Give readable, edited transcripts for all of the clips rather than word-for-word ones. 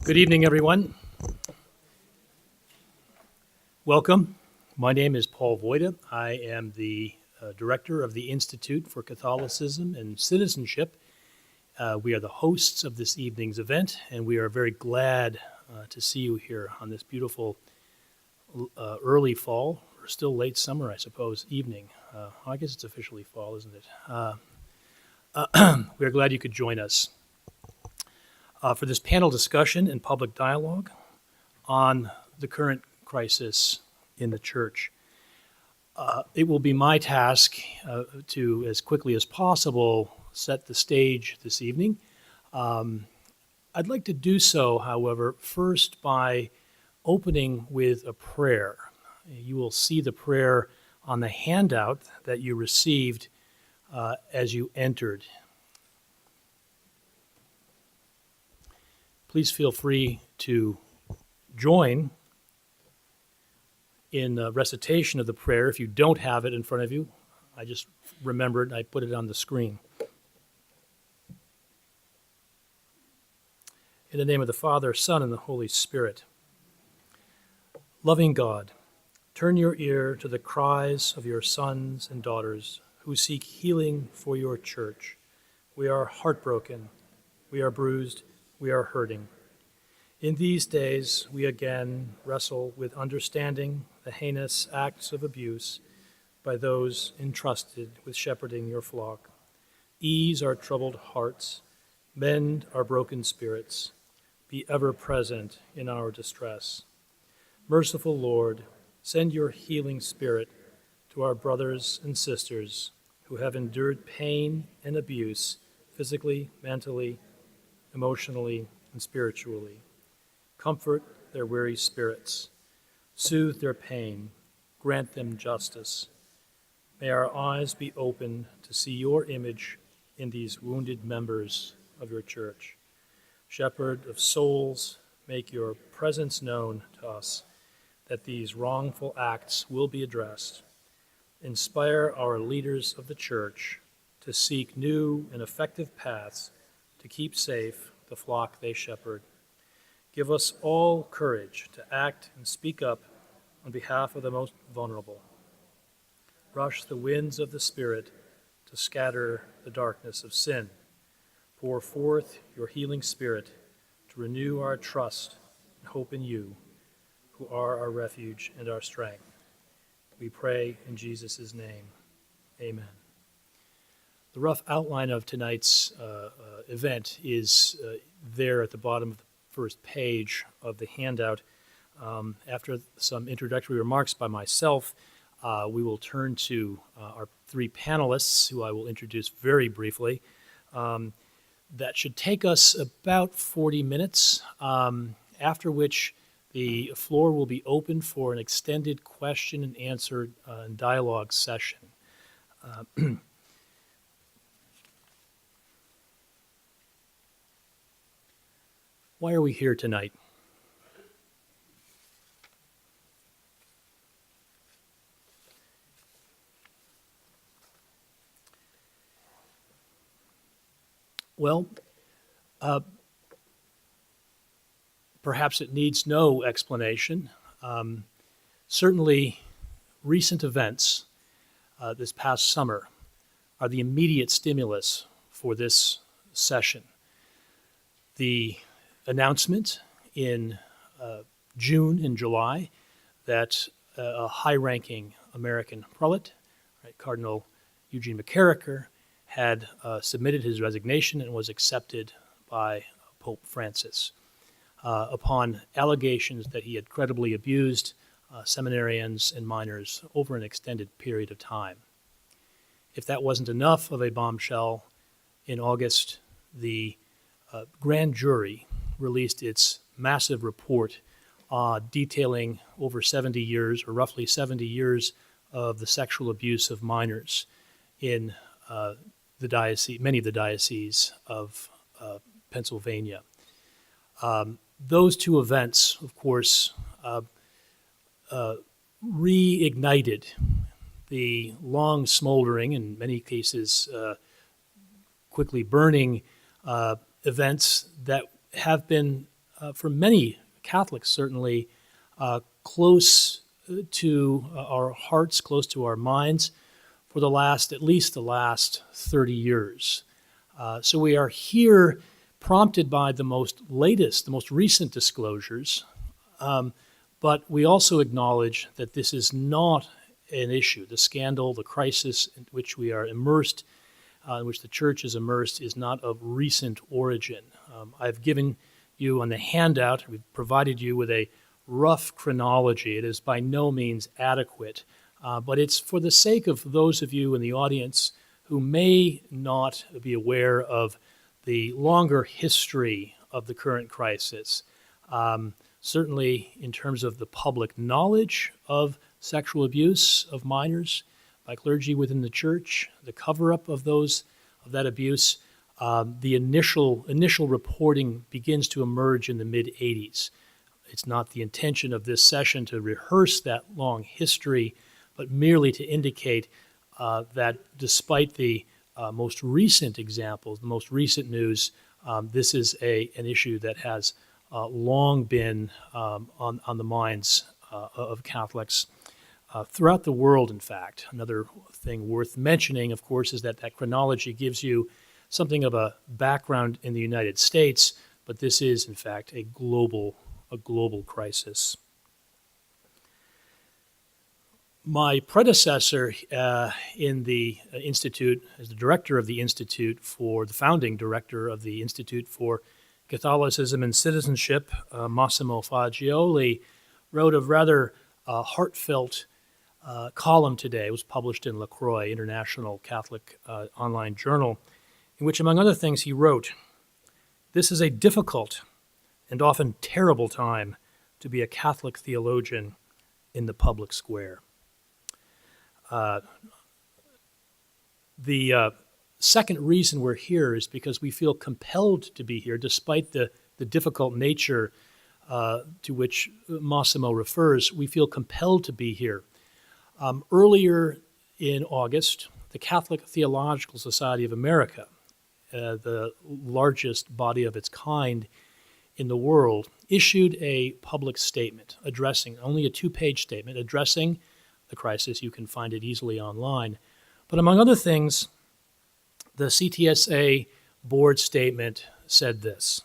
Good evening, everyone. Welcome. My name is Paul Voida. I am the director of the Institute for Catholicism and Citizenship. We are the hosts of this evening's event, and we are very glad to see you here on this beautiful early fall, or still late summer, I suppose, evening. I guess it's officially fall, isn't it? We are glad you could join us for this panel discussion and public dialogue on the current crisis in the church. It will be my task to, as quickly as possible, set the stage this evening. I'd like to do so, however, first by opening with a prayer. You will see the prayer on the handout that you received as you entered. Please feel free to join in the recitation of the prayer. If you don't have it in front of you, I just remembered, I put it on the screen. In the name of the Father, Son, and the Holy Spirit. Loving God, turn your ear to the cries of your sons and daughters who seek healing for your church. We are heartbroken, we are bruised, we are hurting. In these days, we again wrestle with understanding the heinous acts of abuse by those entrusted with shepherding your flock. Ease our troubled hearts, mend our broken spirits, be ever present in our distress. Merciful Lord, send your healing spirit to our brothers and sisters who have endured pain and abuse physically, mentally, emotionally, and spiritually. Comfort their weary spirits, soothe their pain, grant them justice. May our eyes be open to see your image in these wounded members of your church. Shepherd of souls, make your presence known to us, that these wrongful acts will be addressed. Inspire our leaders of the church to seek new and effective paths to keep safe the flock they shepherd. Give us all courage to act and speak up on behalf of the most vulnerable. Rush the winds of the Spirit to scatter the darkness of sin. Pour forth your healing Spirit to renew our trust and hope in you, who are our refuge and our strength. We pray in Jesus' name. Amen. The rough outline of tonight's event is there at the bottom of the first page of the handout. After some introductory remarks by myself, we will turn to our three panelists, who I will introduce very briefly. That should take us about 40 minutes, after which the floor will be open for an extended question and answer and dialogue session. Why are we here tonight? Well, perhaps it needs no explanation. Certainly, recent events this past summer are the immediate stimulus for this session. The announcement in June and July that a high-ranking American prelate, Cardinal Eugene McCarricker, had submitted his resignation and was accepted by Pope Francis upon allegations that he had credibly abused seminarians and minors over an extended period of time. If that wasn't enough of a bombshell, in August, the grand jury released its massive report detailing over 70 years, or roughly 70 years, of the sexual abuse of minors in the diocese, many of the dioceses of Pennsylvania. Those two events, of course, reignited the long smoldering, in many cases quickly burning events that have been for many Catholics certainly, close to our hearts, close to our minds for at least the last 30 years. So we are here prompted by the most recent disclosures, but we also acknowledge that this is not an issue. The scandal, the crisis in which we are immersed, in which the church is immersed, is not of recent origin. I've given you on the handout, we've provided you with a rough chronology. It is by no means adequate, but it's for the sake of those of you in the audience who may not be aware of the longer history of the current crisis. Certainly in terms of the public knowledge of sexual abuse of minors by clergy within the church, the cover-up of that abuse, the initial reporting begins to emerge in the mid-'80s. It's not the intention of this session to rehearse that long history, but merely to indicate that despite the most recent examples, the most recent news, this is an issue that has long been on the minds of Catholics throughout the world, in fact. Another thing worth mentioning, of course, is that chronology gives you something of a background in the United States, but this is, in fact, a global crisis. My predecessor in the Institute, as the director of the Institute the founding director of the Institute for Catholicism and Citizenship, Massimo Fagioli, wrote a rather heartfelt column today. It was published in LaCroix, International Catholic Online Journal, in which, among other things, he wrote, "This is a difficult and often terrible time to be a Catholic theologian in the public square." The second reason we're here is because we feel compelled to be here, despite the difficult nature to which Massimo refers. We feel compelled to be here. Earlier in August, the Catholic Theological Society of America, the largest body of its kind in the world, issued a public statement only a 2-page statement addressing the crisis. You can find it easily online. But among other things, the CTSA board statement said this: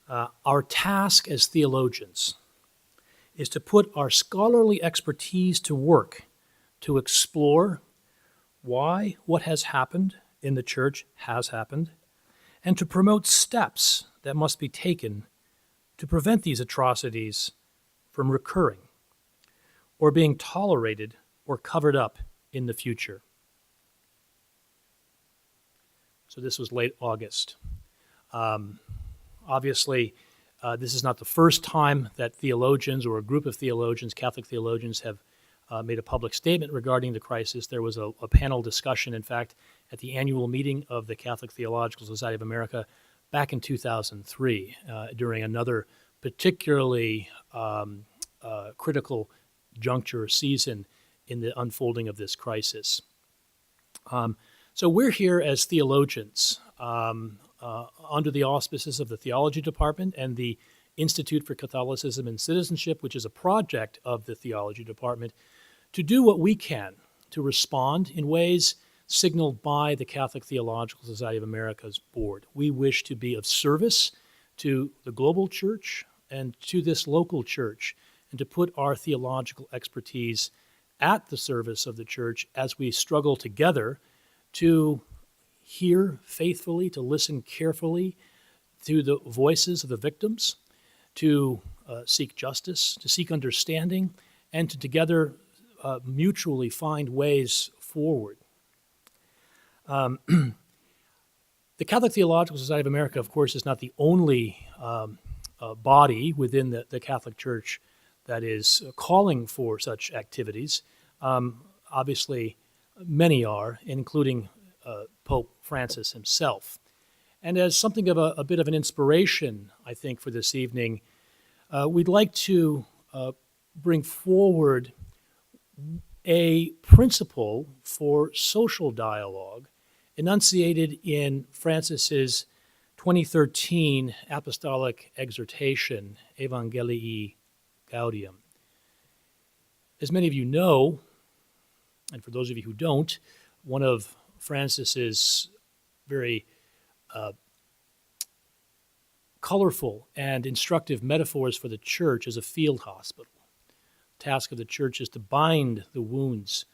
"Our task as theologians is to put our scholarly expertise to work to explore why what has happened in the church has happened, and to promote steps that must be taken to prevent these atrocities from recurring or being tolerated or covered up in the future." So this was late August. Obviously, this is not the first time that theologians or a group of theologians, Catholic theologians, have made a public statement regarding the crisis. There was a panel discussion, in fact, at the annual meeting of the Catholic Theological Society of America back in 2003, during another particularly critical juncture or season in the unfolding of this crisis. So we're here as theologians under the auspices of the Theology Department and the Institute for Catholicism and Citizenship, which is a project of the Theology Department, to do what we can to respond in ways signaled by the Catholic Theological Society of America's board. We wish to be of service to the global church and to this local church, and to put our theological expertise at the service of the church as we struggle together to hear faithfully, to listen carefully to the voices of the victims, to seek justice, to seek understanding, and to together mutually find ways forward. The Catholic Theological Society of America, of course, is not the only body within the Catholic Church that is calling for such activities. Obviously, many are, including Pope Francis himself. And as something of a bit of an inspiration, I think, for this evening, we'd like to bring forward a principle for social dialogue enunciated in Francis's 2013 apostolic exhortation, Evangelii Gaudium. As many of you know, and for those of you who don't, one of Francis's very colorful and instructive metaphors for the church is a field hospital. The task of the church is to bind the wounds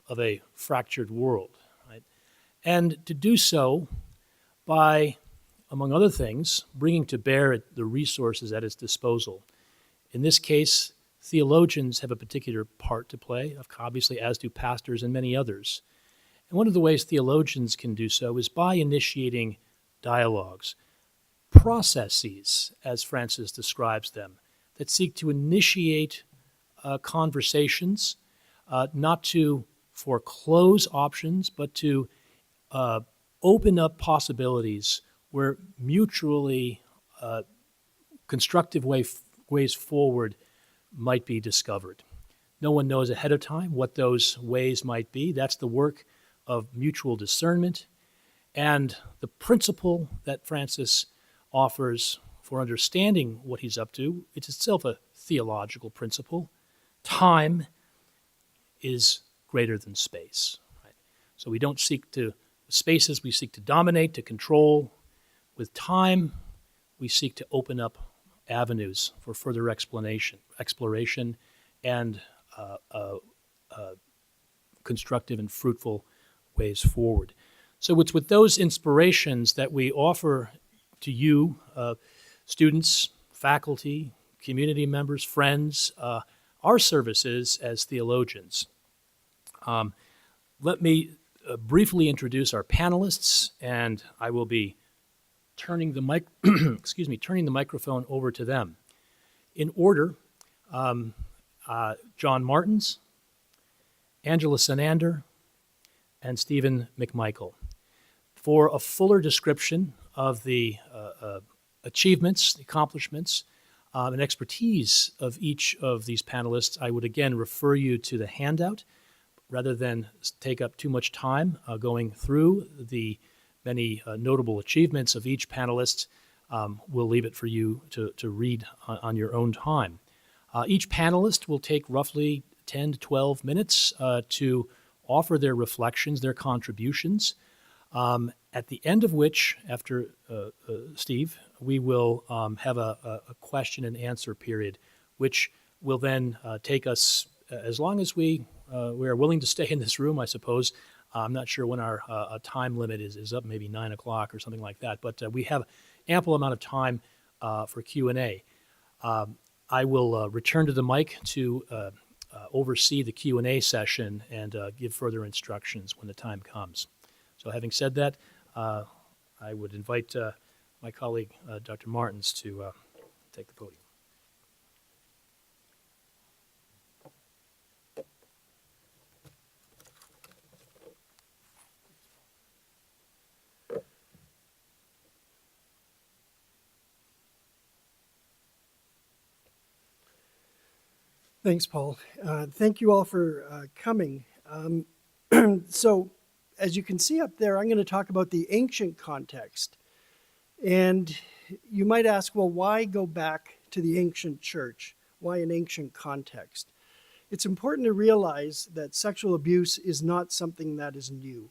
of a fractured world, right? And to do so by, among other things, bringing to bear the resources at its disposal. In this case, theologians have a particular part to play, obviously, as do pastors and many others. And one of the ways theologians can do so is by initiating dialogues, processes, as Francis describes them, that seek to initiate conversations, not to foreclose options, but to open up possibilities where mutually constructive ways forward might be discovered. No one knows ahead of time what those ways might be. That's the work of mutual discernment. And the principle that Francis offers for understanding what he's up to, it's itself a theological principle. Time is greater than space. Right? So we don't seek to, spaces we seek to dominate, to control. With time, we seek to open up avenues for further exploration, and constructive and fruitful ways forward. So it's with those inspirations that we offer to you, students, faculty, community members, friends, our services as theologians. Let me briefly introduce our panelists, and I will be turning the microphone over to them. In order, John Martins, Angela Sanander, and Stephen McMichael. For a fuller description of the achievements, accomplishments, and expertise of each of these panelists, I would again refer you to the handout. Rather than take up too much time going through the many notable achievements of each panelist, we'll leave it for you to read on your own time. Each panelist will take roughly 10 to 12 minutes to offer their reflections, their contributions, at the end of which, after Steve, we will have a question and answer period, which will then take us as long as we are willing to stay in this room, I suppose. I'm not sure when our time limit is up, maybe 9 o'clock or something like that, but we have ample amount of time for Q&A. I will return to the mic to oversee the Q&A session and give further instructions when the time comes. So having said that, I would invite my colleague, Dr. Martins, to take the podium. Thanks, Paul. Thank you all for coming. So, as you can see up there, I'm going to talk about the ancient context. And you might ask, well, why go back to the ancient church? Why an ancient context? It's important to realize that sexual abuse is not something that is new.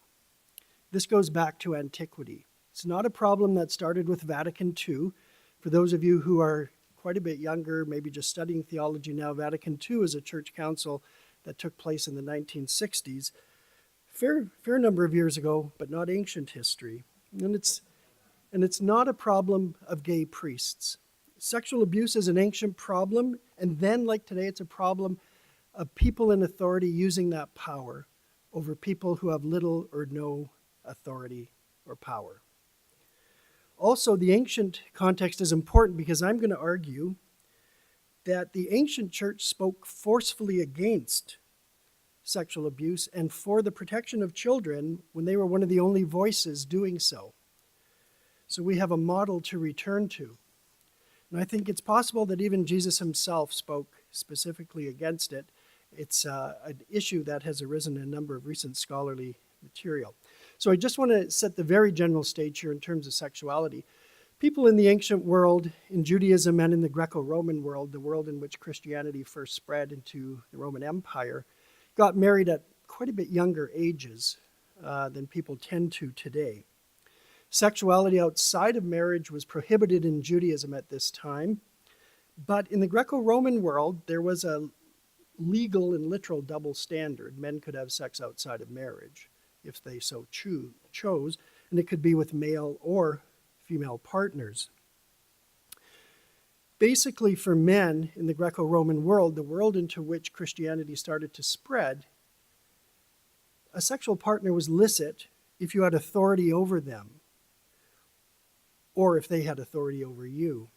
This goes back to antiquity. It's not a problem that started with Vatican II. For those of you who are quite a bit younger, maybe just studying theology now, Vatican II is a church council that took place in the 1960s. Fair number of years ago, but not ancient history. And it's not a problem of gay priests. Sexual abuse is an ancient problem, and then, like today, it's a problem of people in authority using that power over people who have little or no authority or power. Also, the ancient context is important because I'm going to argue that the ancient church spoke forcefully against sexual abuse and for the protection of children when they were one of the only voices doing so. So we have a model to return to. And I think it's possible that even Jesus himself spoke specifically against it. It's an issue that has arisen in a number of recent scholarly material. So I just want to set the very general stage here in terms of sexuality. People in the ancient world, in Judaism and in the Greco-Roman world, the world in which Christianity first spread into the Roman Empire, got married at quite a bit younger ages than people tend to today. Sexuality outside of marriage was prohibited in Judaism at this time, but in the Greco-Roman world, there was a legal and literal double standard. Men could have sex outside of marriage if they so chose, and it could be with male or female partners. Basically, for men in the Greco-Roman world, the world into which Christianity started to spread, a sexual partner was licit if you had authority over them, or if they had authority over you.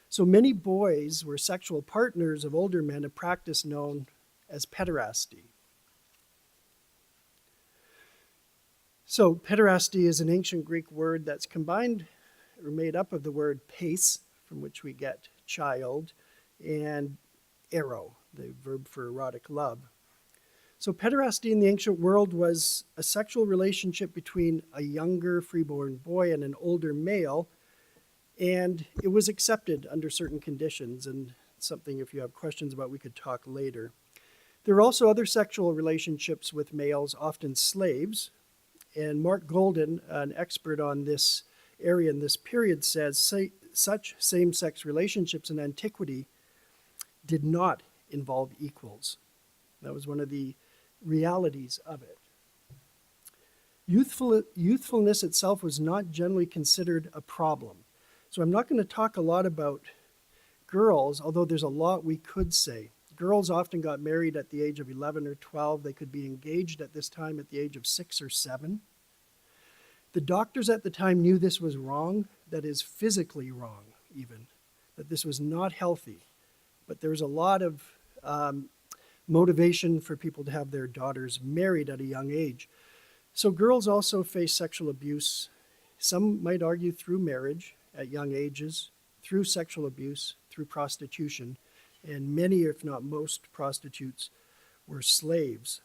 So many boys were sexual partners of older men, a practice known as pederasty. So pederasty is an ancient Greek word that's combined or made up of the word pais, from which we get child, and ero, the verb for erotic love. So pederasty in the ancient world was a sexual relationship between a younger freeborn boy and an older male, and it was accepted under certain conditions, and something if you have questions about we could talk later. There are also other sexual relationships with males, often slaves, and Mark Golden, an expert on this area in this period, says such same-sex relationships in antiquity did not involve equals. That was one of the realities of it. Youthfulness itself was not generally considered a problem. So I'm not going to talk a lot about girls, although there's a lot we could say. Girls often got married at the age of 11 or 12. They could be engaged at this time at the age of 6 or 7. The doctors at the time knew this was wrong, that is physically wrong even, that this was not healthy. But there was a lot of motivation for people to have their daughters married at a young age. So girls also face sexual abuse. Some might argue through marriage at young ages, through sexual abuse, through prostitution, and many, if not most, prostitutes were slaves.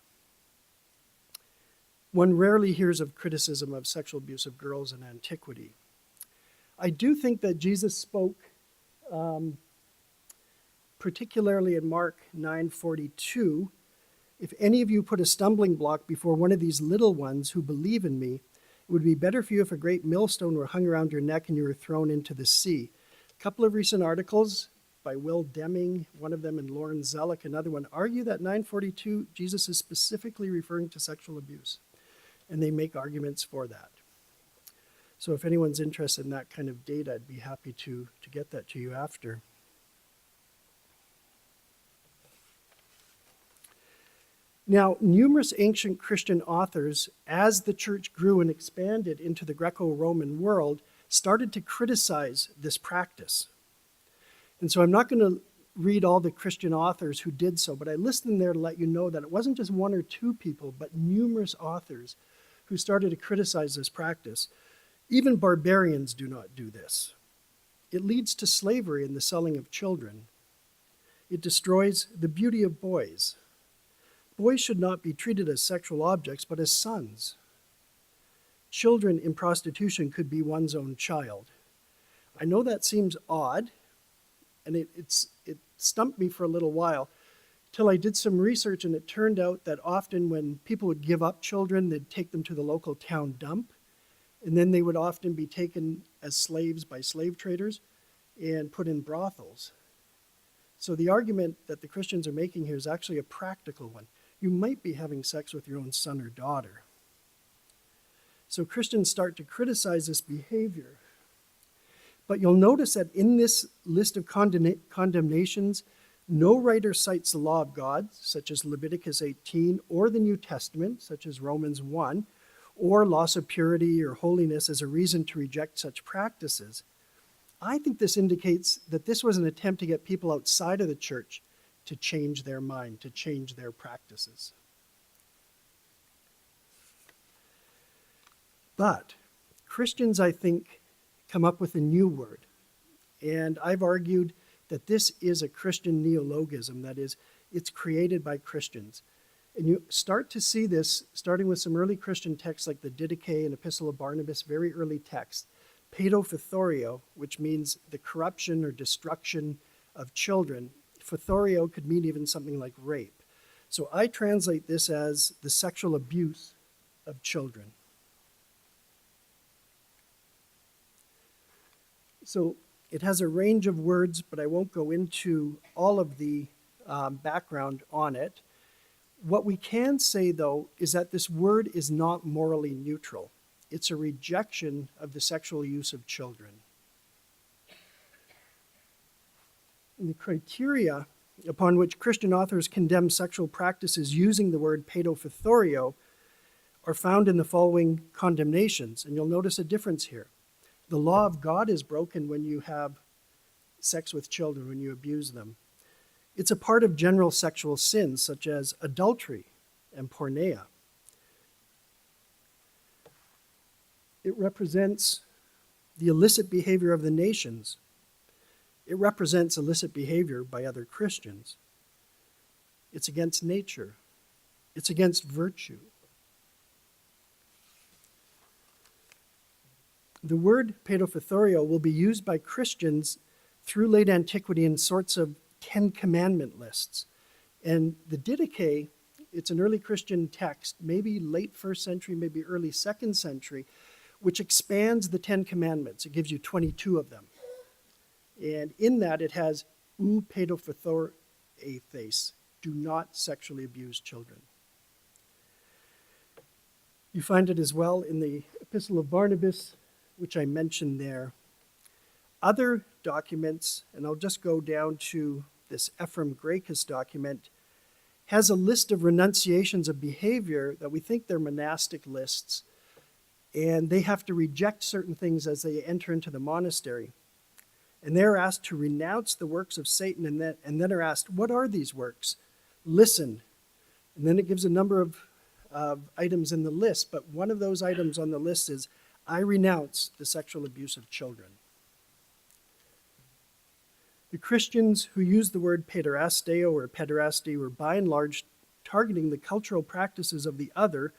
One rarely hears of criticism of sexual abuse of girls in antiquity. I do think that Jesus spoke, particularly in Mark 9:42, "If any of you put a stumbling block before one of these little ones who believe in me, it would be better for you if a great millstone were hung around your neck and you were thrown into the sea." A couple of recent articles by Will Deming, one of them, and Lauren Zellick, another one, argue that 9:42, Jesus is specifically referring to sexual abuse. And they make arguments for that. So if anyone's interested in that kind of data, I'd be happy to get that to you after. Now, numerous ancient Christian authors, as the church grew and expanded into the Greco-Roman world, started to criticize this practice. And so I'm not going to read all the Christian authors who did so, but I list them there to let you know that it wasn't just one or two people, but numerous authors who started to criticize this practice. Even barbarians do not do this. It leads to slavery and the selling of children. It destroys the beauty of boys. Boys should not be treated as sexual objects, but as sons. Children in prostitution could be one's own child. I know that seems odd, and it stumped me for a little while, till I did some research, and it turned out that often when people would give up children, they'd take them to the local town dump, and then they would often be taken as slaves by slave traders and put in brothels. So the argument that the Christians are making here is actually a practical one. You might be having sex with your own son or daughter. So Christians start to criticize this behavior. But you'll notice that in this list of condemnations, no writer cites the law of God, such as Leviticus 18, or the New Testament, such as Romans 1, or loss of purity or holiness as a reason to reject such practices. I think this indicates that this was an attempt to get people outside of the church to change their mind, to change their practices. But Christians, I think, come up with a new word. And I've argued that this is a Christian neologism, that is, it's created by Christians. And you start to see this starting with some early Christian texts like the Didache and Epistle of Barnabas, very early texts, Paedophythorio, which means the corruption or destruction of children. Phythorio could mean even something like rape. So I translate this as the sexual abuse of children. So it has a range of words, but I won't go into all of the background on it. What we can say, though, is that this word is not morally neutral. It's a rejection of the sexual use of children. And the criteria upon which Christian authors condemn sexual practices using the word paedophythorio are found in the following condemnations, and you'll notice a difference here. The law of God is broken when you have sex with children, when you abuse them. It's a part of general sexual sins, such as adultery and porneia. It represents the illicit behavior of the nations. It represents illicit behavior by other Christians. It's against nature. It's against virtue. The word paedophythorio will be used by Christians through late antiquity in sorts of Ten Commandment lists. And the Didache, it's an early Christian text, maybe late 1st century, maybe early 2nd century, which expands the 10 Commandments. It gives you 22 of them. And in that it has ou paedophythoreithes, do not sexually abuse children. You find it as well in the Epistle of Barnabas, which I mentioned there. Other documents, and I'll just go down to this Ephraim Gracchus document, has a list of renunciations of behavior that we think they're monastic lists, and they have to reject certain things as they enter into the monastery. And they're asked to renounce the works of Satan, and then are asked, what are these works? Listen. And then it gives a number of items in the list, but one of those items on the list is, I renounce the sexual abuse of children. The Christians who use the word pederasteo or pederasty were by and large targeting the cultural practices of the other,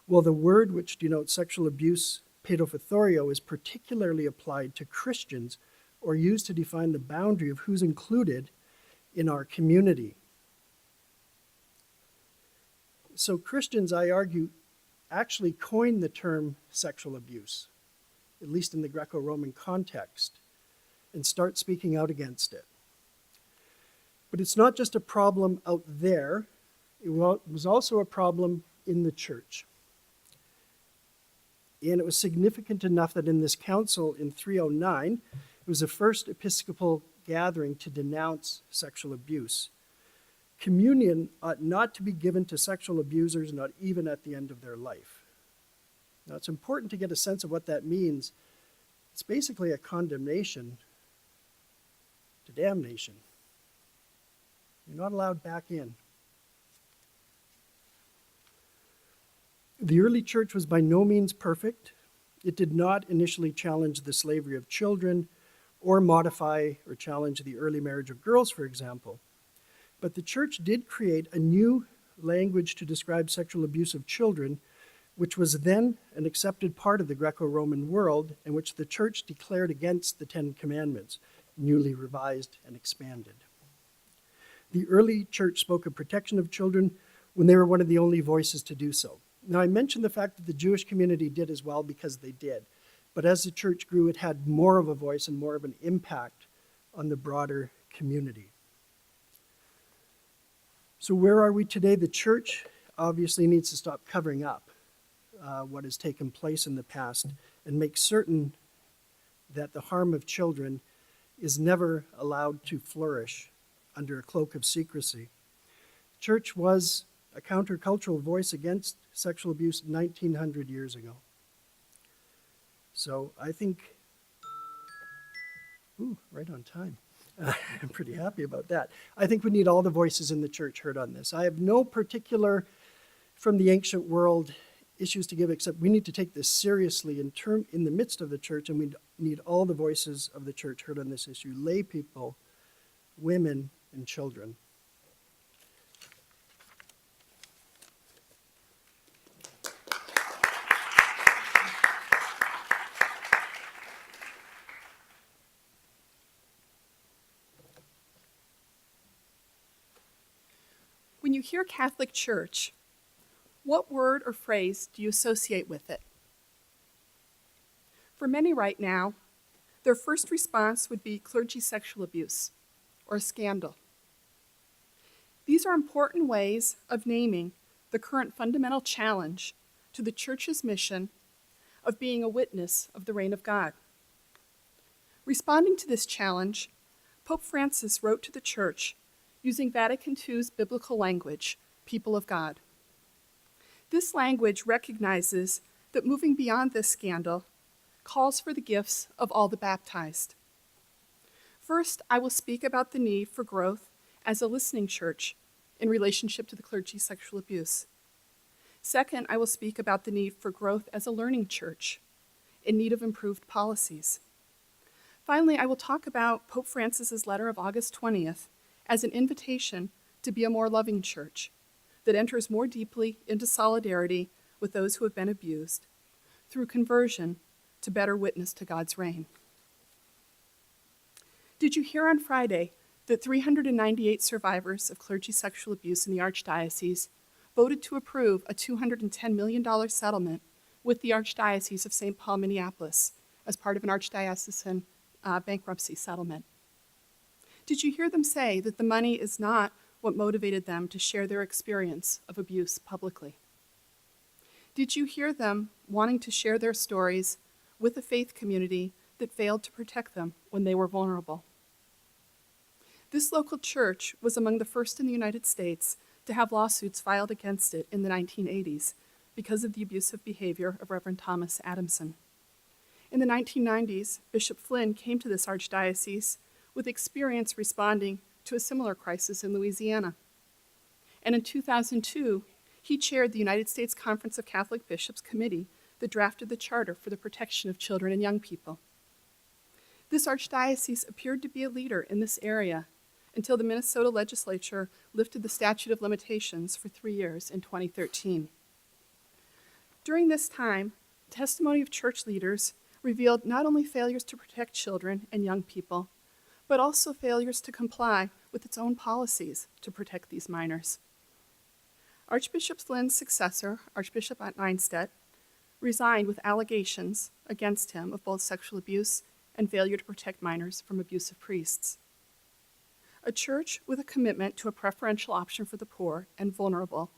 while the word which denotes sexual abuse, paedophythorio, is particularly applied to Christians or used to define the boundary of who's included in our community. So Christians, I argue, actually coined the term sexual abuse, at least in the Greco-Roman context, and start speaking out against it. But it's not just a problem out there, it was also a problem in the church. And it was significant enough that in this council in 309, it was the first Episcopal gathering to denounce sexual abuse. Communion ought not to be given to sexual abusers, not even at the end of their life. Now, it's important to get a sense of what that means. It's basically a condemnation to damnation. You're not allowed back in. The early church was by no means perfect. It did not initially challenge the slavery of children or modify or challenge the early marriage of girls, for example. But the church did create a new language to describe sexual abuse of children, which was then an accepted part of the Greco-Roman world, and which the church declared against the Ten Commandments, newly revised and expanded. The early church spoke of protection of children when they were one of the only voices to do so. Now, I mentioned the fact that the Jewish community did as well because they did. But as the church grew, it had more of a voice and more of an impact on the broader community. So where are we today? The church obviously needs to stop covering up what has taken place in the past and make certain that the harm of children is never allowed to flourish under a cloak of secrecy. The church was a countercultural voice against sexual abuse 1900 years ago. So I think, right on time. I'm pretty happy about that. I think we need all the voices in the church heard on this. I have no particular, from the ancient world, issues to give, except we need to take this seriously in the midst of the church, and we need all the voices of the church heard on this issue, lay people, women, and children. you hear Catholic Church, what word or phrase do you associate with it? For many right now, their first response would be clergy sexual abuse or scandal. These are important ways of naming the current fundamental challenge to the Church's mission of being a witness of the reign of God. Responding to this challenge, Pope Francis wrote to the Church using Vatican II's biblical language, people of God. This language recognizes that moving beyond this scandal calls for the gifts of all the baptized. First, I will speak about the need for growth as a listening church in relationship to the clergy sexual abuse. Second, I will speak about the need for growth as a learning church in need of improved policies. Finally, I will talk about Pope Francis's letter of August 20th as an invitation to be a more loving church that enters more deeply into solidarity with those who have been abused through conversion to better witness to God's reign. Did you hear on Friday that 398 survivors of clergy sexual abuse in the Archdiocese voted to approve a $210 million settlement with the Archdiocese of St. Paul, Minneapolis, as part of an archdiocesan bankruptcy settlement? Did you hear them say that the money is not what motivated them to share their experience of abuse publicly? Did you hear them wanting to share their stories with a faith community that failed to protect them when they were vulnerable? This local church was among the first in the United States to have lawsuits filed against it in the 1980s because of the abusive behavior of Reverend Thomas Adamson. In the 1990s, Bishop Flynn came to this archdiocese with experience responding to a similar crisis in Louisiana. And in 2002, he chaired the United States Conference of Catholic Bishops committee that drafted the Charter for the Protection of Children and Young People. This archdiocese appeared to be a leader in this area until the Minnesota legislature lifted the statute of limitations for 3 years in 2013. During this time, testimony of church leaders revealed not only failures to protect children and young people, but also failures to comply with its own policies to protect these minors. Archbishop Flynn's successor, Archbishop Nienstedt, resigned with allegations against him of both sexual abuse and failure to protect minors from abusive priests. A church with a commitment to a preferential option for the poor and vulnerable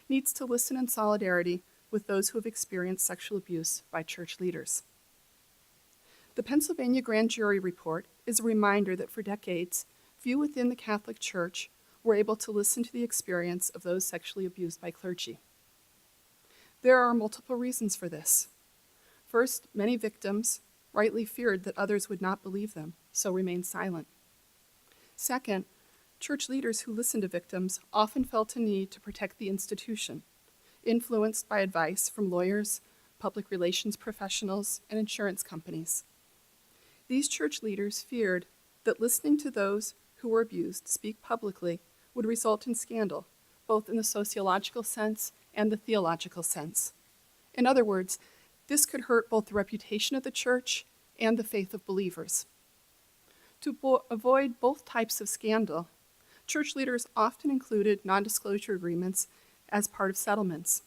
needs to listen in solidarity with those who have experienced sexual abuse by church leaders. The Pennsylvania Grand Jury Report is a reminder that for decades, few within the Catholic Church were able to listen to the experience of those sexually abused by clergy. There are multiple reasons for this. First, many victims rightly feared that others would not believe them, so remained silent. Second, church leaders who listened to victims often felt a need to protect the institution, influenced by advice from lawyers, public relations professionals, and insurance companies. These church leaders feared that listening to those who were abused speak publicly would result in scandal, both in the sociological sense and the theological sense. In other words, this could hurt both the reputation of the church and the faith of believers. To avoid both types of scandal, church leaders often included non-disclosure agreements as part of settlements.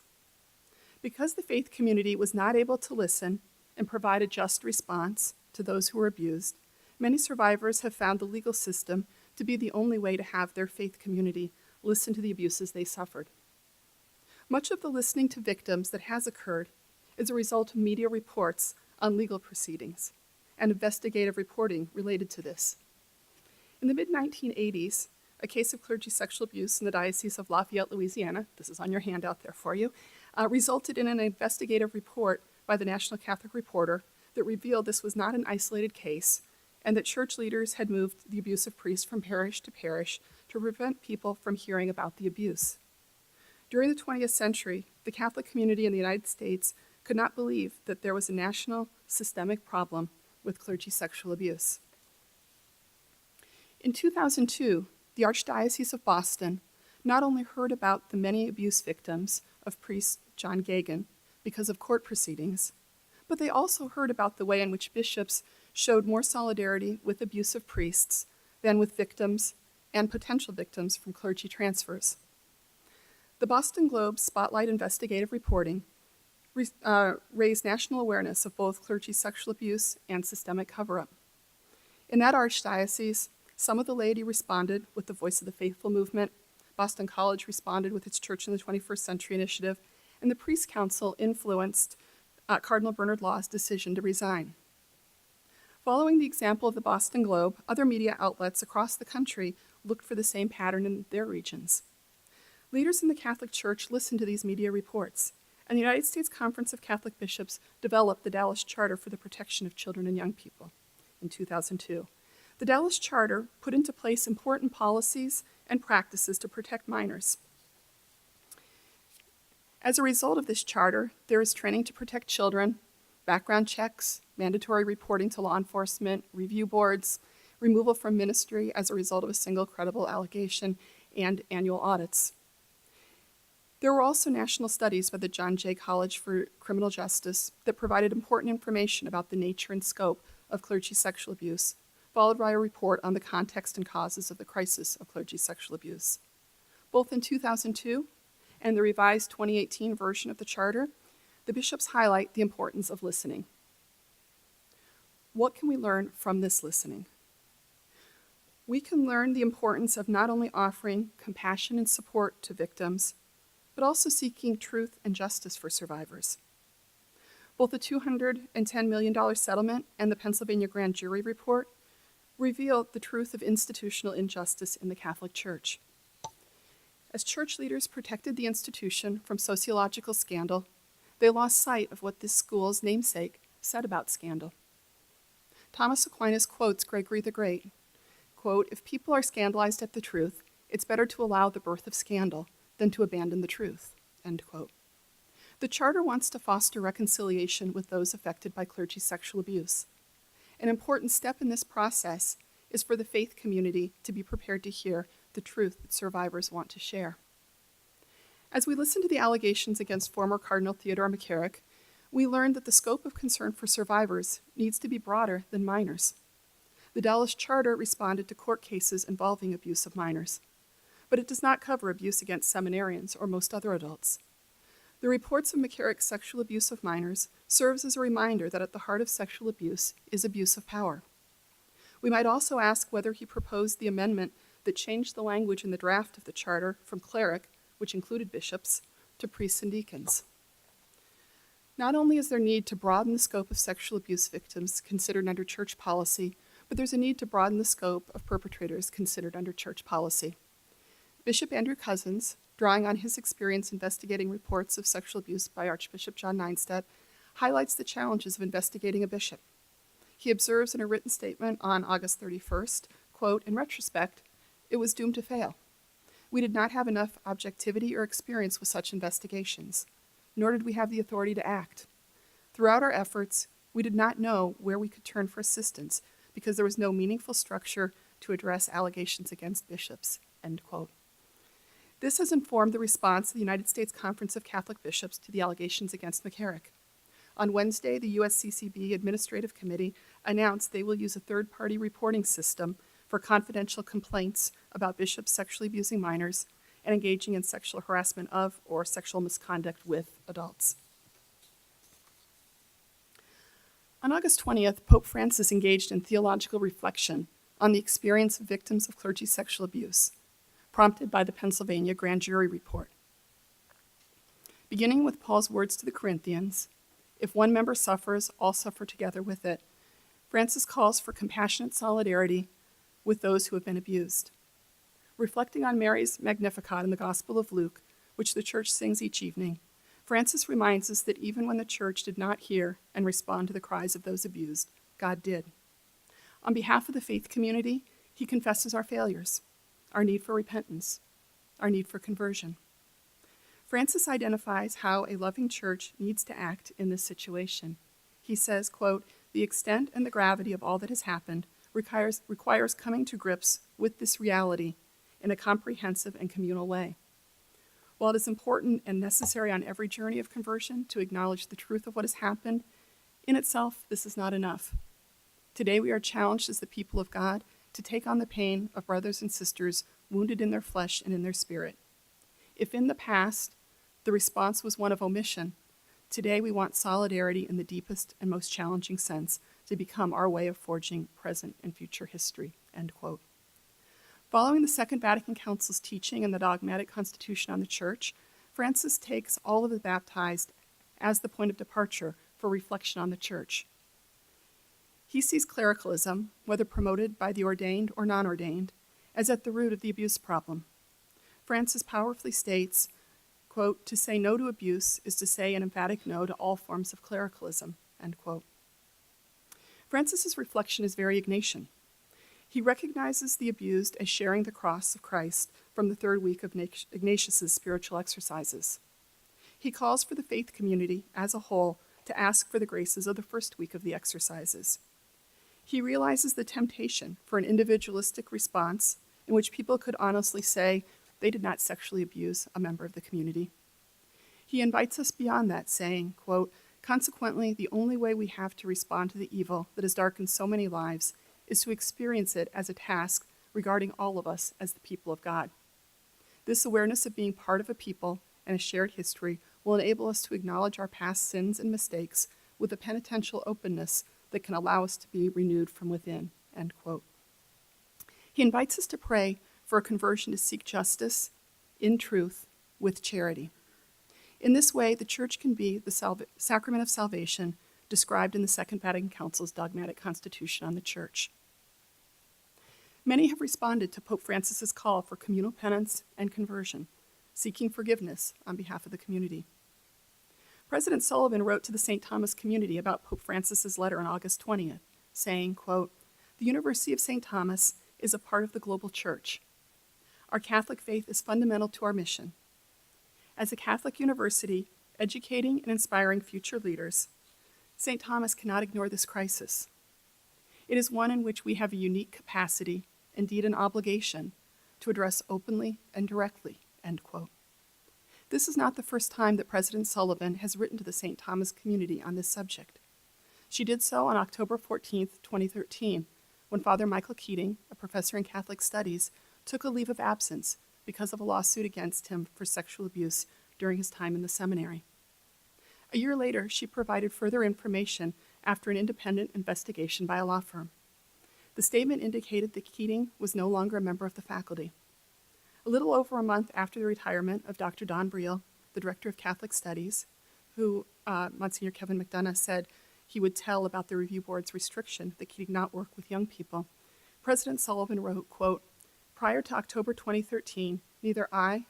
Because the faith community was not able to listen and provide a just response to those who were abused, many survivors have found the legal system to be the only way to have their faith community listen to the abuses they suffered. Much of the listening to victims that has occurred is a result of media reports on legal proceedings and investigative reporting related to this. In the mid-1980s, a case of clergy sexual abuse in the Diocese of Lafayette, Louisiana, this is on your handout there for you, resulted in an investigative report by the National Catholic Reporter that revealed this was not an isolated case and that church leaders had moved the abusive priest from parish to parish to prevent people from hearing about the abuse. During the 20th century, the Catholic community in the United States could not believe that there was a national systemic problem with clergy sexual abuse. In 2002, the Archdiocese of Boston not only heard about the many abuse victims of priest John Gagan because of court proceedings, but they also heard about the way in which bishops showed more solidarity with abusive priests than with victims and potential victims from clergy transfers. The Boston Globe's Spotlight investigative reporting raised national awareness of both clergy sexual abuse and systemic cover-up. In that archdiocese, some of the laity responded with the Voice of the Faithful movement, Boston College responded with its Church in the 21st Century initiative, and the Priest Council influenced Cardinal Bernard Law's decision to resign. Following the example of the Boston Globe, other media outlets across the country looked for the same pattern in their regions. Leaders in the Catholic Church listened to these media reports, and the United States Conference of Catholic Bishops developed the Dallas Charter for the Protection of Children and Young People in 2002. The Dallas Charter put into place important policies and practices to protect minors. As a result of this charter, there is training to protect children, background checks, mandatory reporting to law enforcement, review boards, removal from ministry as a result of a single credible allegation, and annual audits. There were also national studies by the John Jay College for Criminal Justice that provided important information about the nature and scope of clergy sexual abuse, followed by a report on the context and causes of the crisis of clergy sexual abuse. Both in 2002 and the revised 2018 version of the Charter, the bishops highlight the importance of listening. What can we learn from this listening? We can learn the importance of not only offering compassion and support to victims, but also seeking truth and justice for survivors. Both the $210 million settlement and the Pennsylvania grand jury report reveal the truth of institutional injustice in the Catholic Church. As church leaders protected the institution from sociological scandal, they lost sight of what this school's namesake said about scandal. Thomas Aquinas quotes Gregory the Great, quote, "If people are scandalized at the truth, it's better to allow the birth of scandal than to abandon the truth," end quote. The Charter wants to foster reconciliation with those affected by clergy sexual abuse. An important step in this process is for the faith community to be prepared to hear the truth that survivors want to share. As we listen to the allegations against former Cardinal Theodore McCarrick, we learned that the scope of concern for survivors needs to be broader than minors. The Dallas Charter responded to court cases involving abuse of minors, but it does not cover abuse against seminarians or most other adults. The reports of McCarrick's sexual abuse of minors serves as a reminder that at the heart of sexual abuse is abuse of power. We might also ask whether he proposed the amendment that changed the language in the draft of the Charter from cleric, which included bishops, to priests and deacons. Not only is there need to broaden the scope of sexual abuse victims considered under church policy, but there's a need to broaden the scope of perpetrators considered under church policy. Bishop Andrew Cousins, drawing on his experience investigating reports of sexual abuse by Archbishop John Nienstedt, highlights the challenges of investigating a bishop. He observes in a written statement on August 31st, quote, "In retrospect, it was doomed to fail. We did not have enough objectivity or experience with such investigations, nor did we have the authority to act. Throughout our efforts, we did not know where we could turn for assistance because there was no meaningful structure to address allegations against bishops," end quote. This has informed the response of the United States Conference of Catholic Bishops to the allegations against McCarrick. On Wednesday, the USCCB Administrative Committee announced they will use a third-party reporting system for confidential complaints about bishops sexually abusing minors and engaging in sexual harassment of or sexual misconduct with adults. On August 20th, Pope Francis engaged in theological reflection on the experience of victims of clergy sexual abuse, prompted by the Pennsylvania grand jury report. Beginning with Paul's words to the Corinthians, "If one member suffers, all suffer together with it," Francis calls for compassionate solidarity with those who have been abused. Reflecting on Mary's Magnificat in the Gospel of Luke, which the Church sings each evening, Francis reminds us that even when the Church did not hear and respond to the cries of those abused, God did. On behalf of the faith community, he confesses our failures, our need for repentance, our need for conversion. Francis identifies how a loving church needs to act in this situation. He says, quote, "The extent and the gravity of all that has happened requires coming to grips with this reality in a comprehensive and communal way. While it is important and necessary on every journey of conversion to acknowledge the truth of what has happened, in itself, this is not enough. Today we are challenged as the people of God to take on the pain of brothers and sisters wounded in their flesh and in their spirit. If in the past the response was one of omission, today we want solidarity in the deepest and most challenging sense to become our way of forging present and future history, end quote. Following the Second Vatican Council's teaching and the dogmatic constitution on the Church, Francis takes all of the baptized as the point of departure for reflection on the Church. He sees clericalism, whether promoted by the ordained or non-ordained, as at the root of the abuse problem. Francis powerfully states, quote, "To say no to abuse is to say an emphatic no to all forms of clericalism," end quote. Francis's reflection is very Ignatian. He recognizes the abused as sharing the cross of Christ from the third week of Ignatius's spiritual exercises. He calls for the faith community as a whole to ask for the graces of the first week of the exercises. He realizes the temptation for an individualistic response in which people could honestly say they did not sexually abuse a member of the community. He invites us beyond that, saying, quote, "Consequently, the only way we have to respond to the evil that has darkened so many lives is to experience it as a task regarding all of us as the people of God. This awareness of being part of a people and a shared history will enable us to acknowledge our past sins and mistakes with a penitential openness that can allow us to be renewed from within," end quote. He invites us to pray for a conversion to seek justice in truth with charity. In this way, the Church can be the sacrament of salvation described in the Second Vatican Council's dogmatic constitution on the Church. Many have responded to Pope Francis's call for communal penance and conversion, seeking forgiveness on behalf of the community. President Sullivan wrote to the St. Thomas community about Pope Francis's letter on August 20th, saying, quote, "The University of St. Thomas is a part of the global Church. Our Catholic faith is fundamental to our mission. As a Catholic university, educating and inspiring future leaders, St. Thomas cannot ignore this crisis. It is one in which we have a unique capacity, indeed an obligation, to address openly and directly," end quote. This is not the first time that President Sullivan has written to the St. Thomas community on this subject. She did so on October 14th, 2013, when Father Michael Keating, a professor in Catholic Studies, took a leave of absence because of a lawsuit against him for sexual abuse during his time in the seminary. A year later, she provided further information after an independent investigation by a law firm. The statement indicated that Keating was no longer a member of the faculty. A little over a month after the retirement of Dr. Don Briel, the director of Catholic Studies, who Monsignor Kevin McDonough said he would tell about the review board's restriction that he did not work with young people, President Sullivan wrote, quote, "Prior to October 2013, neither I,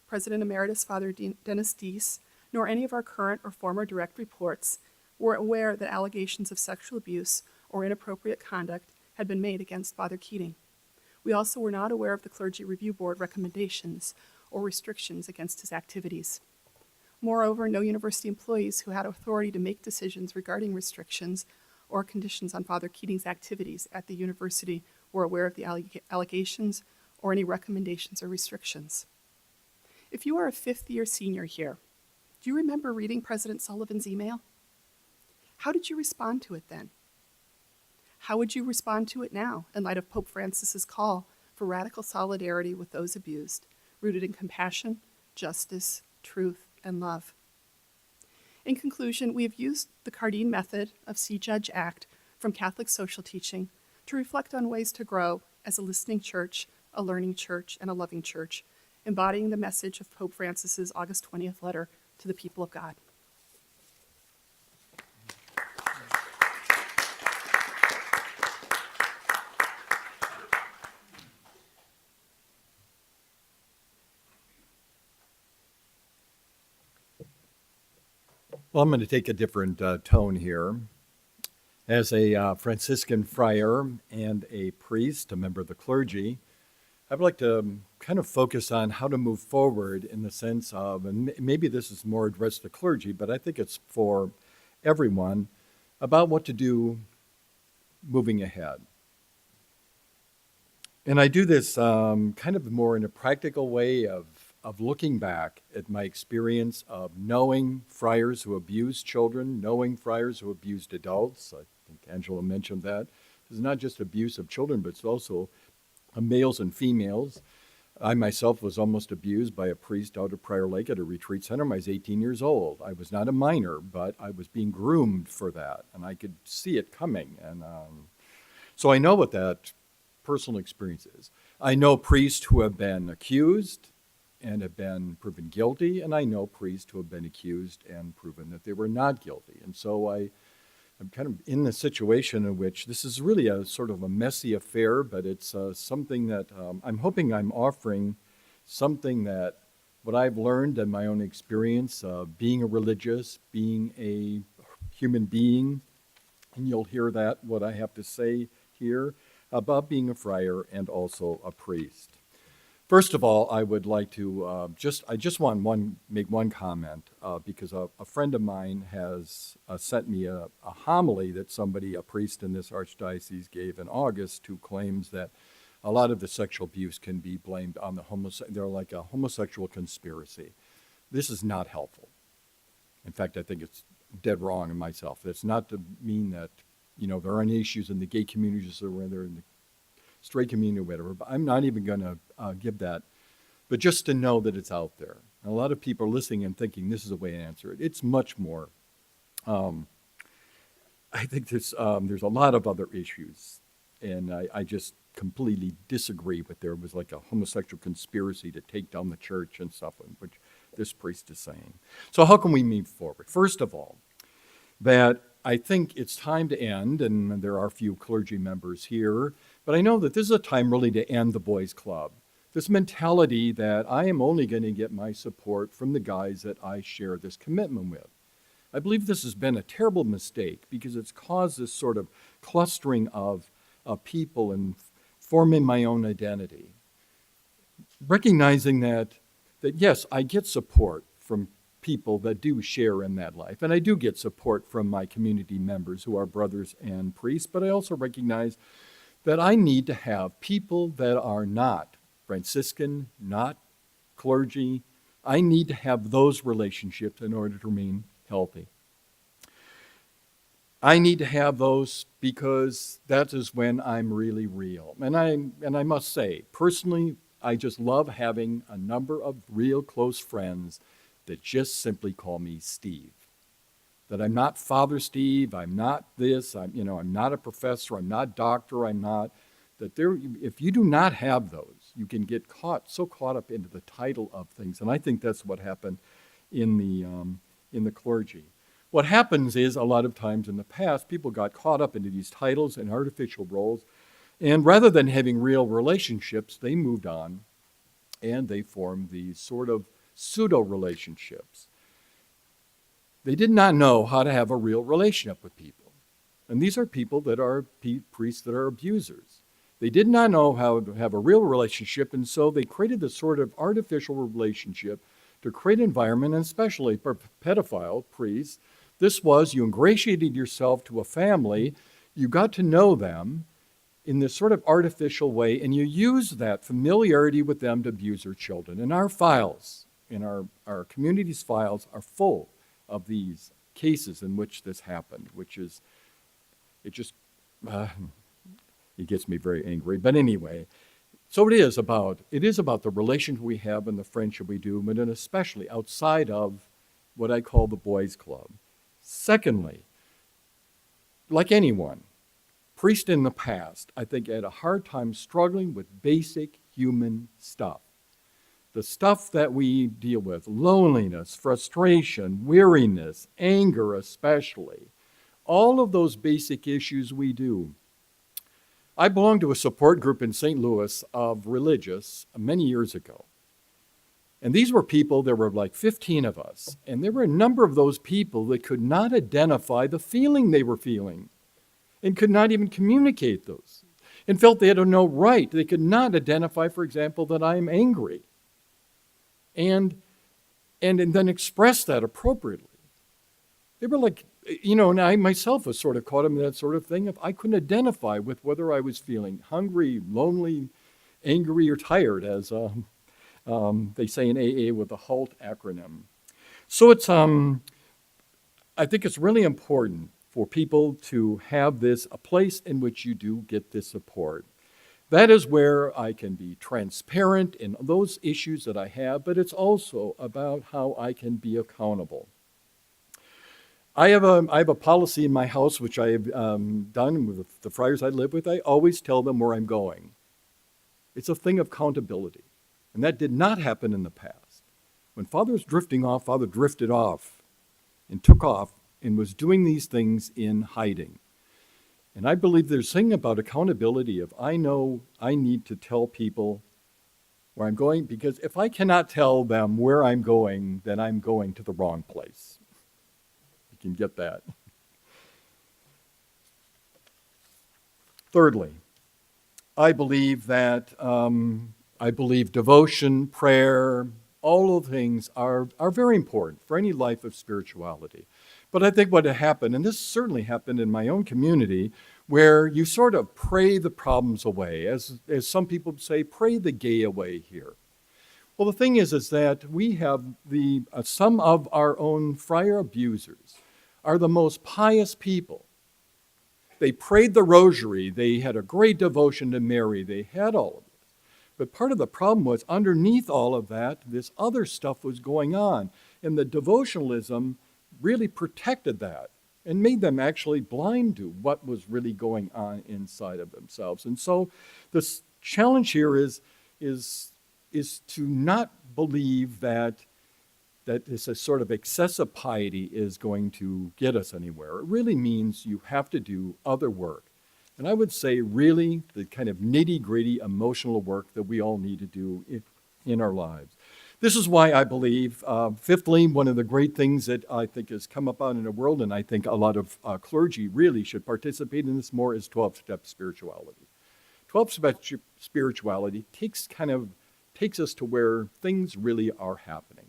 President Emeritus Father Dennis Deese, nor any of our current or former direct reports were aware that allegations of sexual abuse or inappropriate conduct had been made against Father Keating. We also were not aware of the Clergy Review Board recommendations or restrictions against his activities. Moreover, no university employees who had authority to make decisions regarding restrictions or conditions on Father Keating's activities at the university were aware of the allegations or any recommendations or restrictions." If you are a fifth-year senior here, do you remember reading President Sullivan's email? How did you respond to it then? How would you respond to it now in light of Pope Francis's call for radical solidarity with those abused, rooted in compassion, justice, truth, and love? In conclusion, we have used the Cardine method of See, Judge, Act from Catholic social teaching to reflect on ways to grow as a listening church, a learning church, and a loving church, embodying the message of Pope Francis's August 20th letter to the people of God. Well, I'm going to take a different tone here. As a Franciscan friar and a priest, a member of the clergy, I would like to kind of focus on how to move forward in the sense of, and maybe this is more addressed to clergy, but I think it's for everyone, about what to do moving ahead. And I do this kind of more in a practical way of looking back at my experience of knowing friars who abused children, knowing friars who abused adults. I think Angela mentioned that. It's not just abuse of children, but it's also males and females. I myself was almost abused by a priest out at Prior Lake at a retreat center when I was 18 years old. I was not a minor, but I was being groomed for that, and I could see it coming. And so I know what that personal experience is. I know priests who have been accused and have been proven guilty, and I know priests who have been accused and proven that they were not guilty. And so I'm kind of in the situation in which this is really a sort of a messy affair, but it's something that I'm hoping I'm offering something that what I've learned in my own experience of being a religious, being a human being, and you'll hear that, what I have to say here about being a friar and also a priest. First of all, I would like to I just want make one comment because a friend of mine has sent me a homily that a priest in this archdiocese gave in August, who claims that a lot of the sexual abuse can be blamed on they're like a homosexual conspiracy. This is not helpful. In fact, I think it's dead wrong in myself. That's not to mean that, there aren't issues in the gay communities or whether in the straight community or whatever, but I'm not even going to give that. But just to know that it's out there. And a lot of people are listening and thinking this is a way to answer it. It's much more. I think there's a lot of other issues, and I just completely disagree with there was like a homosexual conspiracy to take down the church and stuff, which this priest is saying. So how can we move forward? First of all, that I think it's time to end, and there are a few clergy members here, but I know that this is a time really to end the boys' club. This mentality that I am only going to get my support from the guys that I share this commitment with. I believe this has been a terrible mistake because it's caused this sort of clustering of people and forming my own identity. Recognizing that yes, I get support from people that do share in that life, and I do get support from my community members who are brothers and priests, but I also recognize that I need to have people that are not Franciscan, not clergy. I need to have those relationships in order to remain healthy. I need to have those because that is when I'm really real. And I must say, personally, I just love having a number of real close friends that just simply call me Steve. That I'm not Father Steve, I'm not this, I'm not a professor, I'm not doctor, if you do not have those, you can get so caught up into the title of things. And I think that's what happened in the clergy. What happens is a lot of times in the past, people got caught up into these titles and artificial roles, and rather than having real relationships, they moved on and they formed these sort of pseudo-relationships. They did not know how to have a real relationship with people. And these are people that are priests that are abusers. They did not know how to have a real relationship, and so they created this sort of artificial relationship to create an environment, and especially for pedophile priests. This was, you ingratiated yourself to a family, you got to know them in this sort of artificial way, and you use that familiarity with them to abuse their children. And our files, in our community's files, are full of these cases in which this happened, it gets me very angry. But anyway, so it is about the relationship we have and the friendship we do, but especially outside of what I call the boys' club. Secondly, like anyone, priests in the past, I think, had a hard time struggling with basic human stuff. The stuff that we deal with, loneliness, frustration, weariness, anger especially, all of those basic issues we do. I belonged to a support group in St. Louis of religious many years ago. And these were people, there were like 15 of us, and there were a number of those people that could not identify the feeling they were feeling and could not even communicate those and felt they had no right. They could not identify, for example, that I'm angry and then express that appropriately. They were like, and I myself was sort of caught in that sort of thing. If I couldn't identify with whether I was feeling hungry, lonely, angry, or tired, as they say in AA with the HALT acronym. So it's, I think it's really important for people to have a place in which you do get this support. That is where I can be transparent in those issues that I have, but it's also about how I can be accountable. I have a policy in my house, which I have done with the friars I live with. I always tell them where I'm going. It's a thing of accountability. And that did not happen in the past. When Father was drifting off, Father drifted off and took off and was doing these things in hiding. And I believe there's a thing about accountability. If I know I need to tell people where I'm going, because if I cannot tell them where I'm going, then I'm going to the wrong place. You can get that. Thirdly, I believe that devotion, prayer, all of things are very important for any life of spirituality. But I think what had happened, and this certainly happened in my own community, where you sort of pray the problems away. As some people say, pray the gay away here. Well, the thing is that we have some of our own friar abusers are the most pious people. They prayed the rosary. They had a great devotion to Mary. They had all of this. But part of the problem was underneath all of that, this other stuff was going on. And the devotionalism really protected that and made them actually blind to what was really going on inside of themselves. And so this challenge here is to not believe that this sort of excessive piety is going to get us anywhere. It really means you have to do other work. And I would say really the kind of nitty-gritty emotional work that we all need to do in our lives. This is why I believe, fifthly, one of the great things that I think has come about in the world, and I think a lot of clergy really should participate in this more, is 12-step spirituality. 12-step spirituality takes us to where things really are happening,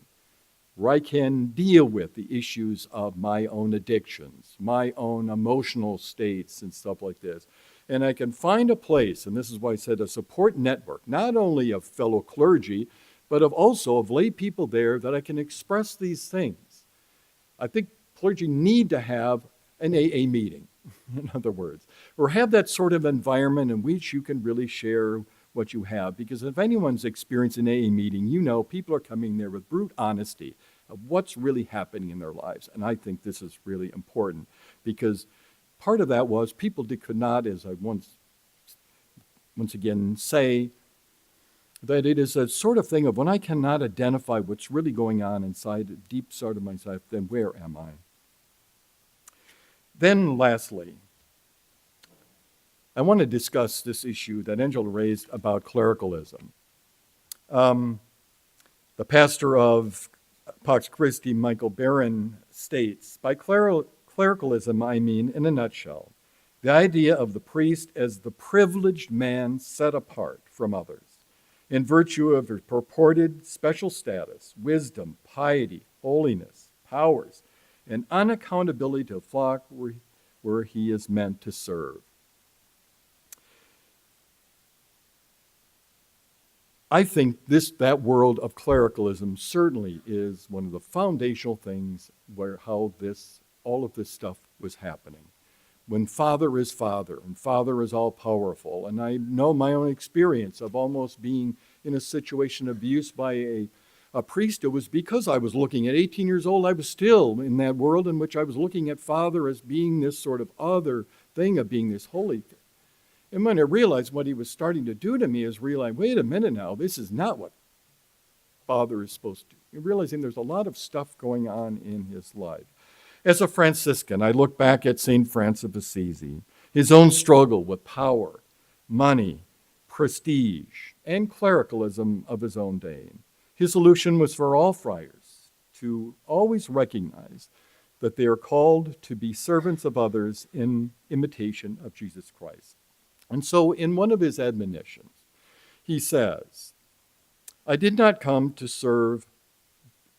where I can deal with the issues of my own addictions, my own emotional states and stuff like this. And I can find a place, and this is why I said a support network, not only of fellow clergy, but also of lay people there that I can express these things. I think clergy need to have an AA meeting, in other words, or have that sort of environment in which you can really share what you have. Because if anyone's experienced an AA meeting, you know people are coming there with brute honesty of what's really happening in their lives. And I think this is really important because part of that was people could not, as I once again say, that it is a sort of thing of when I cannot identify what's really going on inside the deep side of myself, then where am I? Then lastly, I want to discuss this issue that Angela raised about clericalism. The pastor of Pax Christi, Michael Barron, states, by clericalism I mean, in a nutshell, the idea of the priest as the privileged man set apart from others in virtue of his purported special status, wisdom, piety, holiness, powers, and unaccountability to the flock where he is meant to serve. I think that world of clericalism certainly is one of the foundational things where all of this stuff was happening. When Father is Father and Father is all powerful, and I know my own experience of almost being in a situation of abuse by a priest, it was because I was looking at 18 years old, I was still in that world in which I was looking at Father as being this sort of other thing of being this holy thing. And when I realized what he was starting to do to me is realize, wait a minute now, this is not what Father is supposed to do. And realizing there's a lot of stuff going on in his life. As a Franciscan, I look back at St. Francis of Assisi, his own struggle with power, money, prestige, and clericalism of his own day. His solution was for all friars to always recognize that they are called to be servants of others in imitation of Jesus Christ. And so in one of his admonitions, he says, I did not come to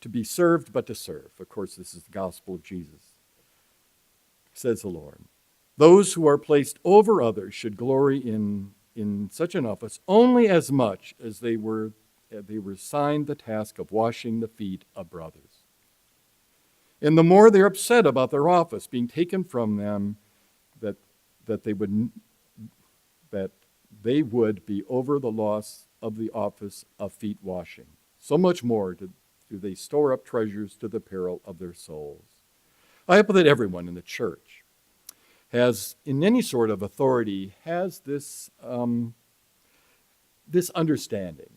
be served, but to serve. Of course, this is the gospel of Jesus, says the Lord. Those who are placed over others should glory in such an office only as much as they were assigned the task of washing the feet of brothers. And the more they're upset about their office being taken from them, that they would be over the loss of the office of feet washing. So much more do they store up treasures to the peril of their souls. I hope that everyone in the church has, in any sort of authority, has this understanding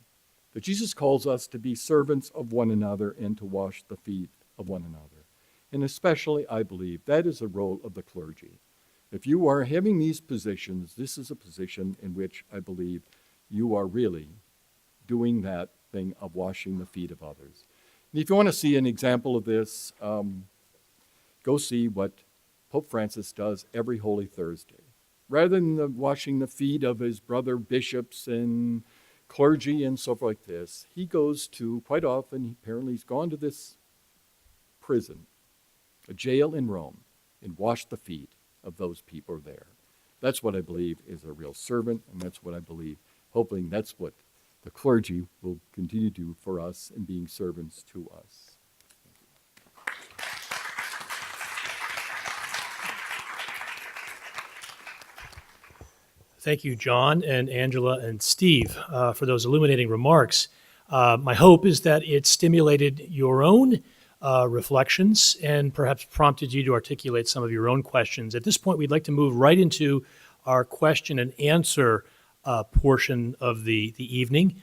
that Jesus calls us to be servants of one another and to wash the feet of one another. And especially, I believe, that is the role of the clergy. If you are having these positions, this is a position in which I believe you are really doing that thing of washing the feet of others. And if you want to see an example of this, go see what Pope Francis does every Holy Thursday. Rather than washing the feet of his brother bishops and clergy and so forth like this, he goes to, quite often, apparently he's gone to this prison, a jail in Rome, and washed the feet of those people there. That's what I believe is a real servant, and that's what I believe, hoping that's what the clergy will continue to do for us in being servants to us. Thank you, John and Angela and Steve, for those illuminating remarks. My hope is that it stimulated your own reflections and perhaps prompted you to articulate some of your own questions. At this point, we'd like to move right into our question and answer portion of the evening.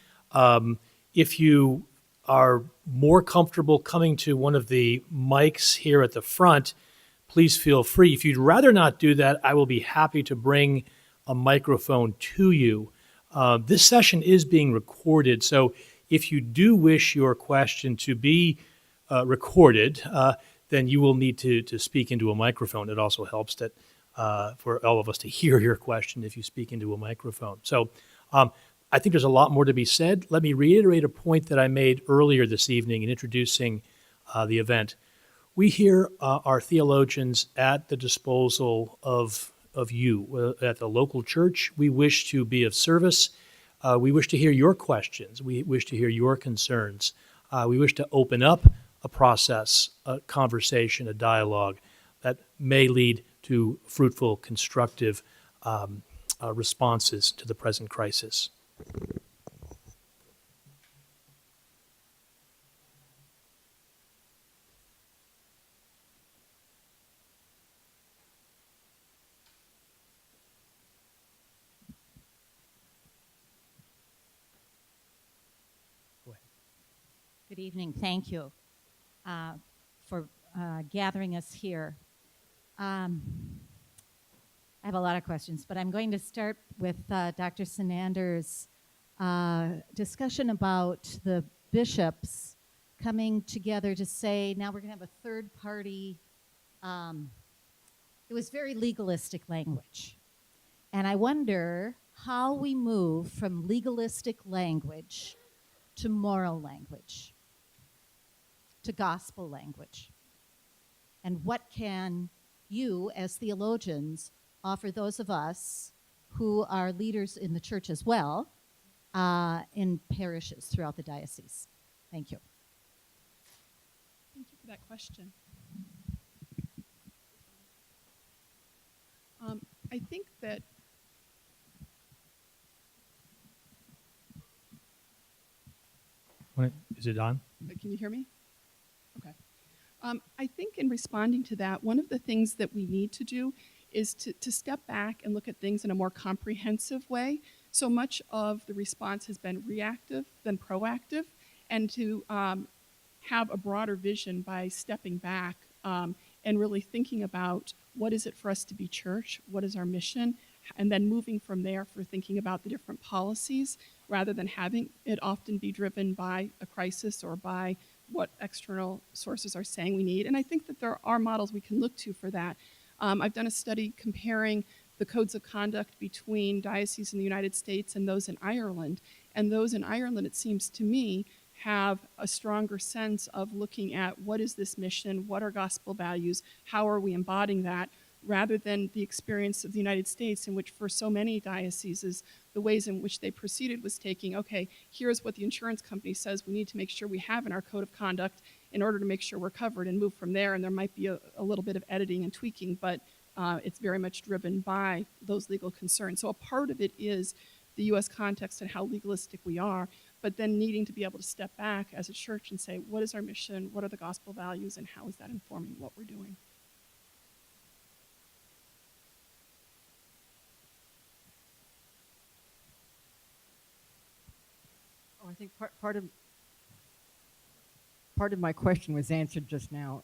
If you are more comfortable coming to one of the mics here at the front, please feel free. If you'd rather not do that, I will be happy to bring a microphone to you. This session is being recorded, so if you do wish your question to be recorded, then you will need to speak into a microphone. It also helps that for all of us to hear your question if you speak into a microphone. So I think there's a lot more to be said. Let me reiterate a point that I made earlier this evening in introducing the event. We here are theologians at the disposal of you. At the local church, we wish to be of service. We wish to hear your questions. We wish to hear your concerns. We wish to open up a process, a conversation, a dialogue that may lead to fruitful, constructive responses to the present crisis. Good evening. Thank you for gathering us here. I have a lot of questions, but I'm going to start with Dr. Sanander's discussion about the bishops coming together to say, now we're going to have a third party. It was very legalistic language. And I wonder how we move from legalistic language to moral language, to gospel language. And what can you, as theologians, offer those of us who are leaders in the church as well, in parishes throughout the diocese? Thank you. Thank you for that question. I think that Is it on? can you hear me? Okay. I think in responding to that, one of the things that we need to do is to step back and look at things in a more comprehensive way. So much of the response has been reactive than proactive, and to have a broader vision by stepping back and really thinking about what is it for us to be church, what is our mission, and then moving from there for thinking about the different policies rather than having it often be driven by a crisis or by what external sources are saying we need. And I think that there are models we can look to for that. I've done a study comparing the codes of conduct between dioceses in the United States and those in Ireland. And those in Ireland, it seems to me, have a stronger sense of looking at what is this mission, what are gospel values, how are we embodying that, rather than the experience of the United States, in which for so many dioceses, the ways in which they proceeded was taking, okay, here's what the insurance company says we need to make sure we have in our code of conduct in order to make sure we're covered, and move from there. And there might be a little bit of editing and tweaking, but it's very much driven by those legal concerns. So a part of it is the U.S. context and how legalistic we are, but then needing to be able to step back as a church and say, what is our mission, what are the gospel values, and how is that informing what we're doing? Oh, I think part of my question was answered just now.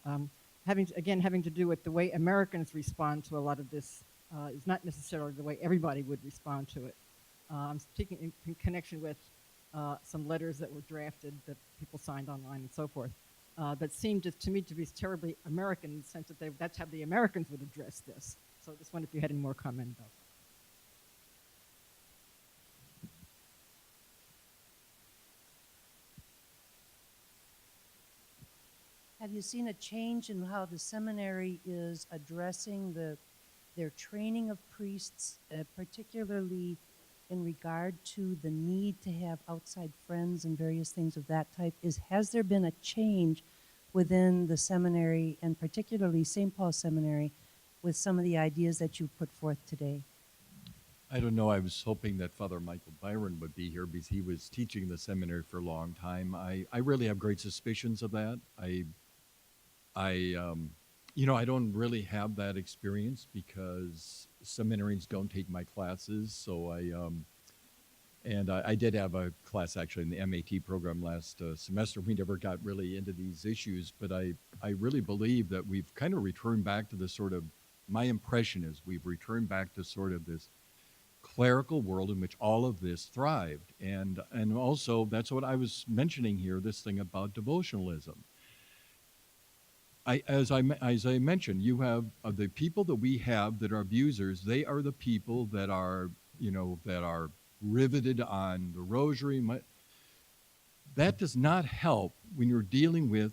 Having to do with the way Americans respond to a lot of this is not necessarily the way everybody would respond to it. I'm speaking in connection with some letters that were drafted that people signed online and so forth that seemed to me to be terribly American in the sense that that's how the Americans would address this. So I just wondered if you had any more comment about that. Have you seen a change in how the seminary is addressing their training of priests, particularly in regard to the need to have outside friends and various things of that type? Has there been a change within the seminary, and particularly St. Paul's Seminary, with some of the ideas that you put forth today? I don't know. I was hoping that Father Michael Byron would be here because he was teaching in the seminary for a long time. I really have great suspicions of that. I don't really have that experience because seminarians don't take my classes. So I did have a class actually in the MAT program last semester. We never got really into these issues, but I really believe that we've kind of returned back to the sort of, my impression is we've returned back to sort of this clerical world in which all of this thrived. And also, that's what I was mentioning here, this thing about devotionalism. As I mentioned, you have the people that we have that are abusers. They are the people that are riveted on the rosary. That does not help when you're dealing with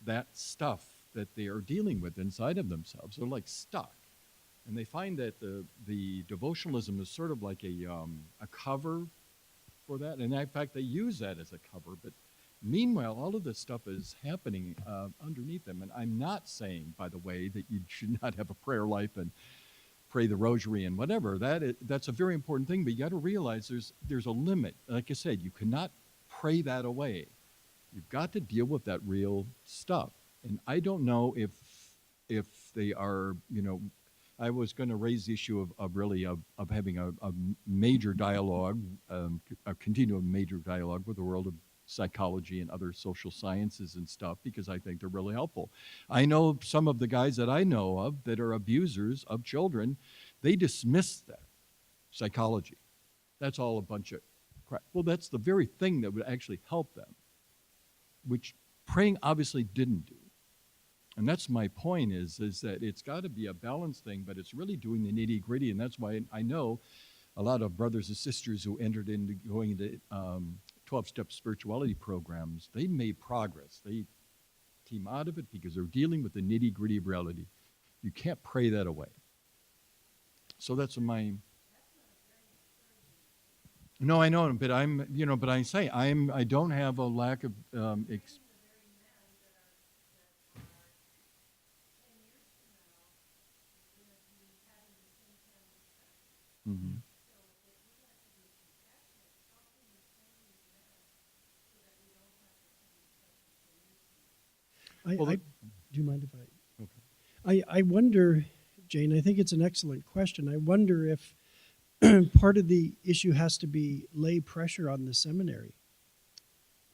that stuff that they are dealing with inside of themselves. They're like stuck, and they find that the devotionalism is sort of like a cover for that. And in fact, they use that as a cover, but meanwhile, all of this stuff is happening underneath them. And I'm not saying, by the way, that you should not have a prayer life and pray the rosary and whatever. That's a very important thing, but you got to realize there's a limit. Like I said, you cannot pray that away. You've got to deal with that real stuff. And I don't know if they are, I was going to raise the issue of having a major dialogue, a continuum major dialogue with the world of psychology and other social sciences and stuff, because I think they're really helpful. I know some of the guys that I know of that are abusers of children, they dismiss that psychology. That's all a bunch of crap. Well, that's the very thing that would actually help them, which praying obviously didn't do. And that's my point is that it's got to be a balanced thing, but it's really doing the nitty gritty. And that's why I know a lot of brothers and sisters who entered into going into 12-step spirituality programs, they made progress. They came out of it because they're dealing with the nitty-gritty of reality. You can't pray that away. So that's my... No, I know, but I say I don't have a lack of Mm-hmm. Do you mind if I? Okay. I wonder, Jane, I think it's an excellent question. I wonder if part of the issue has to be lay pressure on the seminary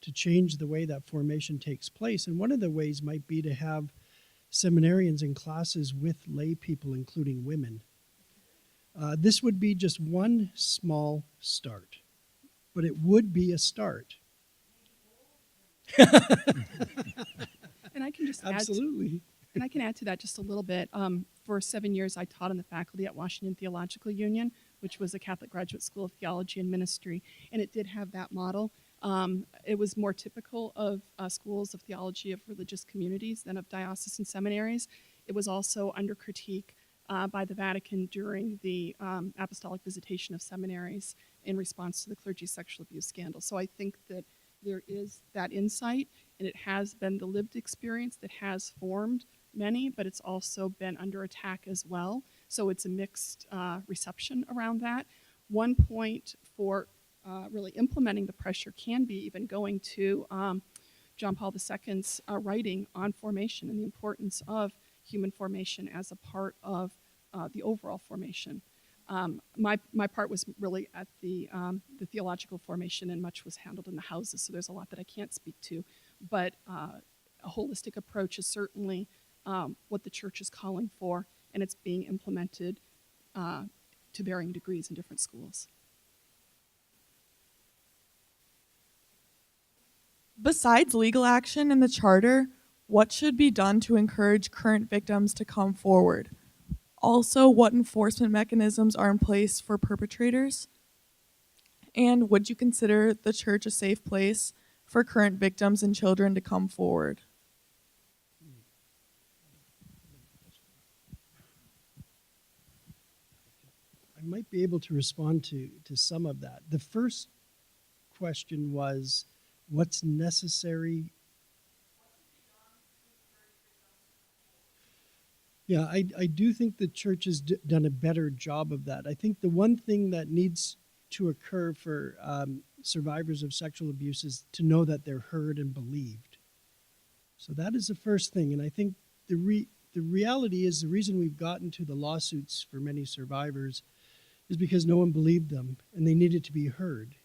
to change the way that formation takes place. And one of the ways might be to have seminarians in classes with lay people, including women. This would be just one small start, but it would be a start. And I can just Absolutely. and I can add to that just a little bit. For 7 years, I taught on the faculty at Washington Theological Union, which was a Catholic graduate school of theology and ministry, and it did have that model. It was more typical of schools of theology of religious communities than of diocesan seminaries. It was also under critique by the Vatican during the apostolic visitation of seminaries in response to the clergy sexual abuse scandal. So I think that there is that insight, and it has been the lived experience that has formed many, but it's also been under attack as well. So it's a mixed reception around that. One point for really implementing the pressure can be even going to John Paul II's writing on formation and the importance of human formation as a part of the overall formation. My part was really at the theological formation, and much was handled in the houses, so there's a lot that I can't speak to. But a holistic approach is certainly what the church is calling for, and it's being implemented to varying degrees in different schools. Besides legal action in the charter, what should be done to encourage current victims to come forward? Also, what enforcement mechanisms are in place for perpetrators? And would you consider the church a safe place for current victims and children to come forward? I might be able to respond to some of that. The first question was, what's necessary? Yeah, I do think the church has done a better job of that. I think the one thing that needs to occur for survivors of sexual abuse is to know that they're heard and believed. So that is the first thing. And I think the reality is the reason we've gotten to the lawsuits for many survivors is because no one believed them and they needed to be heard.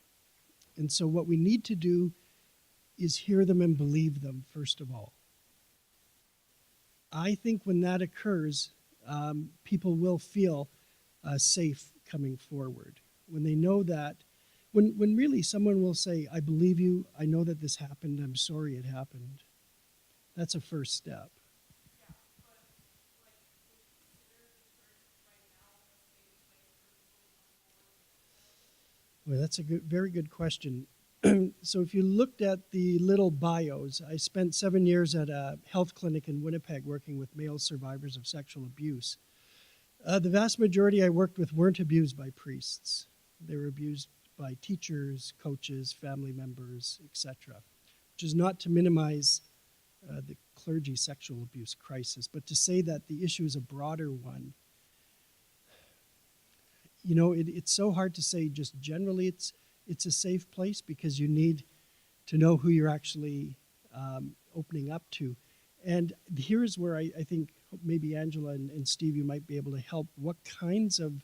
And so what we need to do is hear them and believe them, first of all. I think when that occurs, people will feel safe coming forward. When they know that, when really someone will say, I believe you, I know that this happened, I'm sorry it happened. That's a first step. Well, that's a very good question. So if you looked at the little bios, I spent 7 years at a health clinic in Winnipeg working with male survivors of sexual abuse. The vast majority I worked with weren't abused by priests. They were abused by teachers, coaches, family members, etc. Which is not to minimize the clergy sexual abuse crisis, but to say that the issue is a broader one. You know, it's so hard to say just generally it's a safe place because you need to know who you're actually opening up to. And here's where I think maybe Angela and Steve, you might be able to help. What kinds of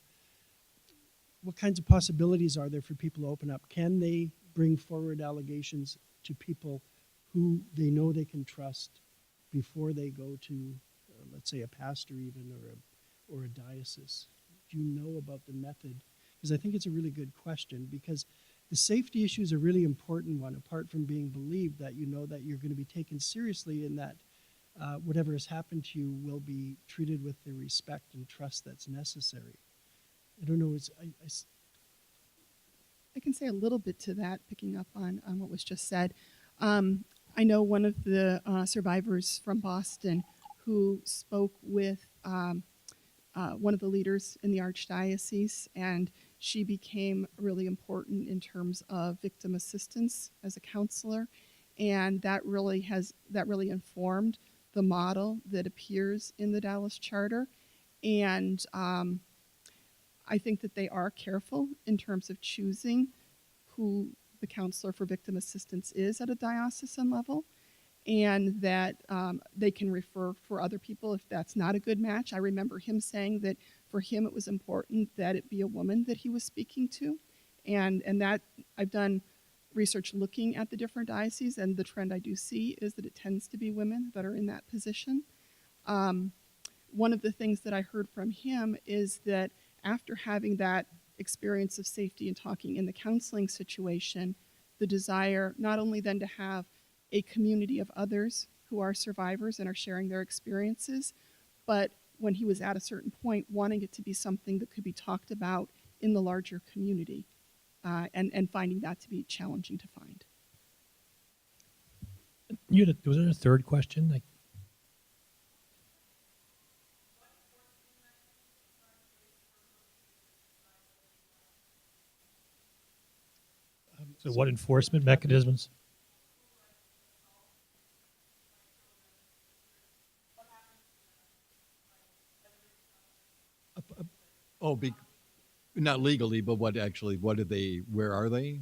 possibilities are there for people to open up? Can they bring forward allegations to people who they know they can trust before they go to, let's say, a pastor even or a diocese? Do you know about the method? Because I think it's a really good question, because the safety issue is a really important one, apart from being believed, that you know that you're going to be taken seriously and that whatever has happened to you will be treated with the respect and trust that's necessary. I don't know, I can say a little bit to that, picking up on what was just said. I know one of the survivors from Boston who spoke with one of the leaders in the Archdiocese, and she became really important in terms of victim assistance as a counselor, and that really informed the model that appears in the Dallas Charter. And I think that they are careful in terms of choosing who the counselor for victim assistance is at a diocesan level, and that they can refer for other people if that's not a good match. I remember him saying that for him it was important that it be a woman that he was speaking to, and that I've done research looking at the different dioceses, and the trend I do see is that it tends to be women that are in that position. One of the things that I heard from him is that after having that experience of safety and talking in the counseling situation, the desire not only then to have a community of others who are survivors and are sharing their experiences, but when he was at a certain point, wanting it to be something that could be talked about in the larger community, and finding that to be challenging to find. Was there a third question? So what enforcement mechanisms? Not legally, but what do they, where are they?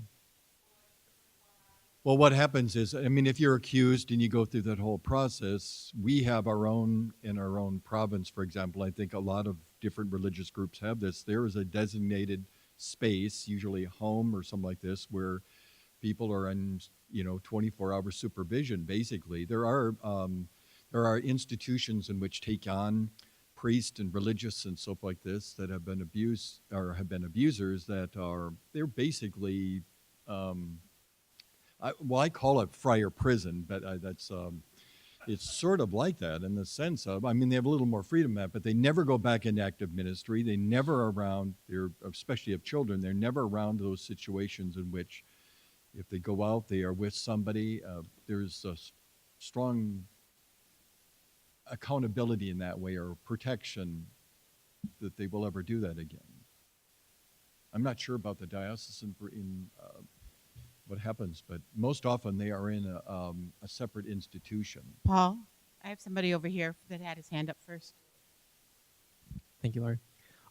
Well, what happens is, I mean, if you're accused and you go through that whole process, we have our own, in our own province, for example, I think a lot of different religious groups have this. There is a designated space, usually a home or something like this, where people are in, 24-hour supervision, basically. There are institutions in which take on priests and religious and so like this that have been abused or have been abusers they're basically, I call it friar prison, but it's sort of like that in the sense of, I mean, they have a little more freedom but they never go back into active ministry. They never especially of children, they're never around those situations in which if they go out, they are with somebody. There's a strong accountability in that way or protection that they will ever do that again. I'm not sure about the diocesan in what happens, but most often they are in a separate institution. Paul, I have somebody over here that had his hand up first. Thank you, Lori.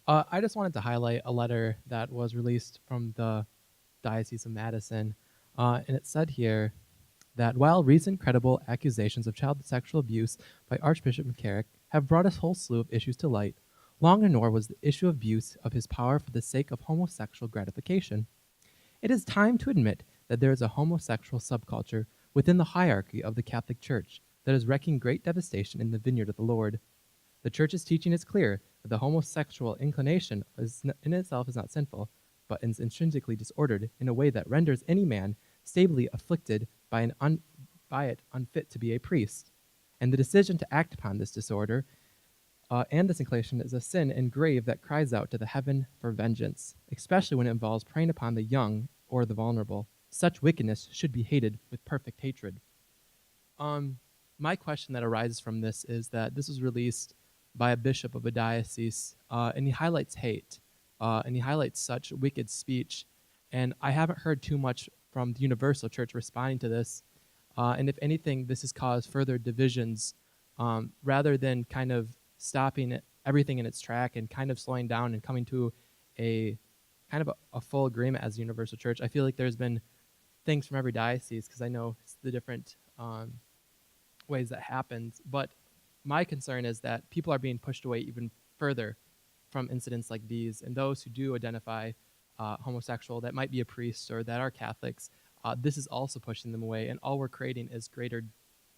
I just wanted to highlight a letter that was released from the Diocese of Madison, and it said here that while recent credible accusations of child sexual abuse by Archbishop McCarrick have brought a whole slew of issues to light, long and nor was the issue of abuse of his power for the sake of homosexual gratification. It is time to admit that there is a homosexual subculture within the hierarchy of the Catholic Church that is wreaking great devastation in the vineyard of the Lord. The Church's teaching is clear that the homosexual inclination in itself is not sinful, but is intrinsically disordered in a way that renders any man stably afflicted by it unfit to be a priest. And the decision to act upon this disorder and this inclination is a sin and grave that cries out to the heaven for vengeance, especially when it involves preying upon the young or the vulnerable. Such wickedness should be hated with perfect hatred. My question that arises from this is that this was released by a bishop of a diocese, and he highlights hate, and he highlights such wicked speech, and I haven't heard too much from the Universal Church responding to this, and if anything, this has caused further divisions, rather than kind of stopping everything in its track and kind of slowing down and coming to a kind of a full agreement as a Universal Church. I feel like there's been things from every diocese, because I know the different ways that happens, but my concern is that people are being pushed away even further from incidents like these, and those who do identify homosexual, that might be a priest or that are Catholics, this is also pushing them away, and all we're creating is greater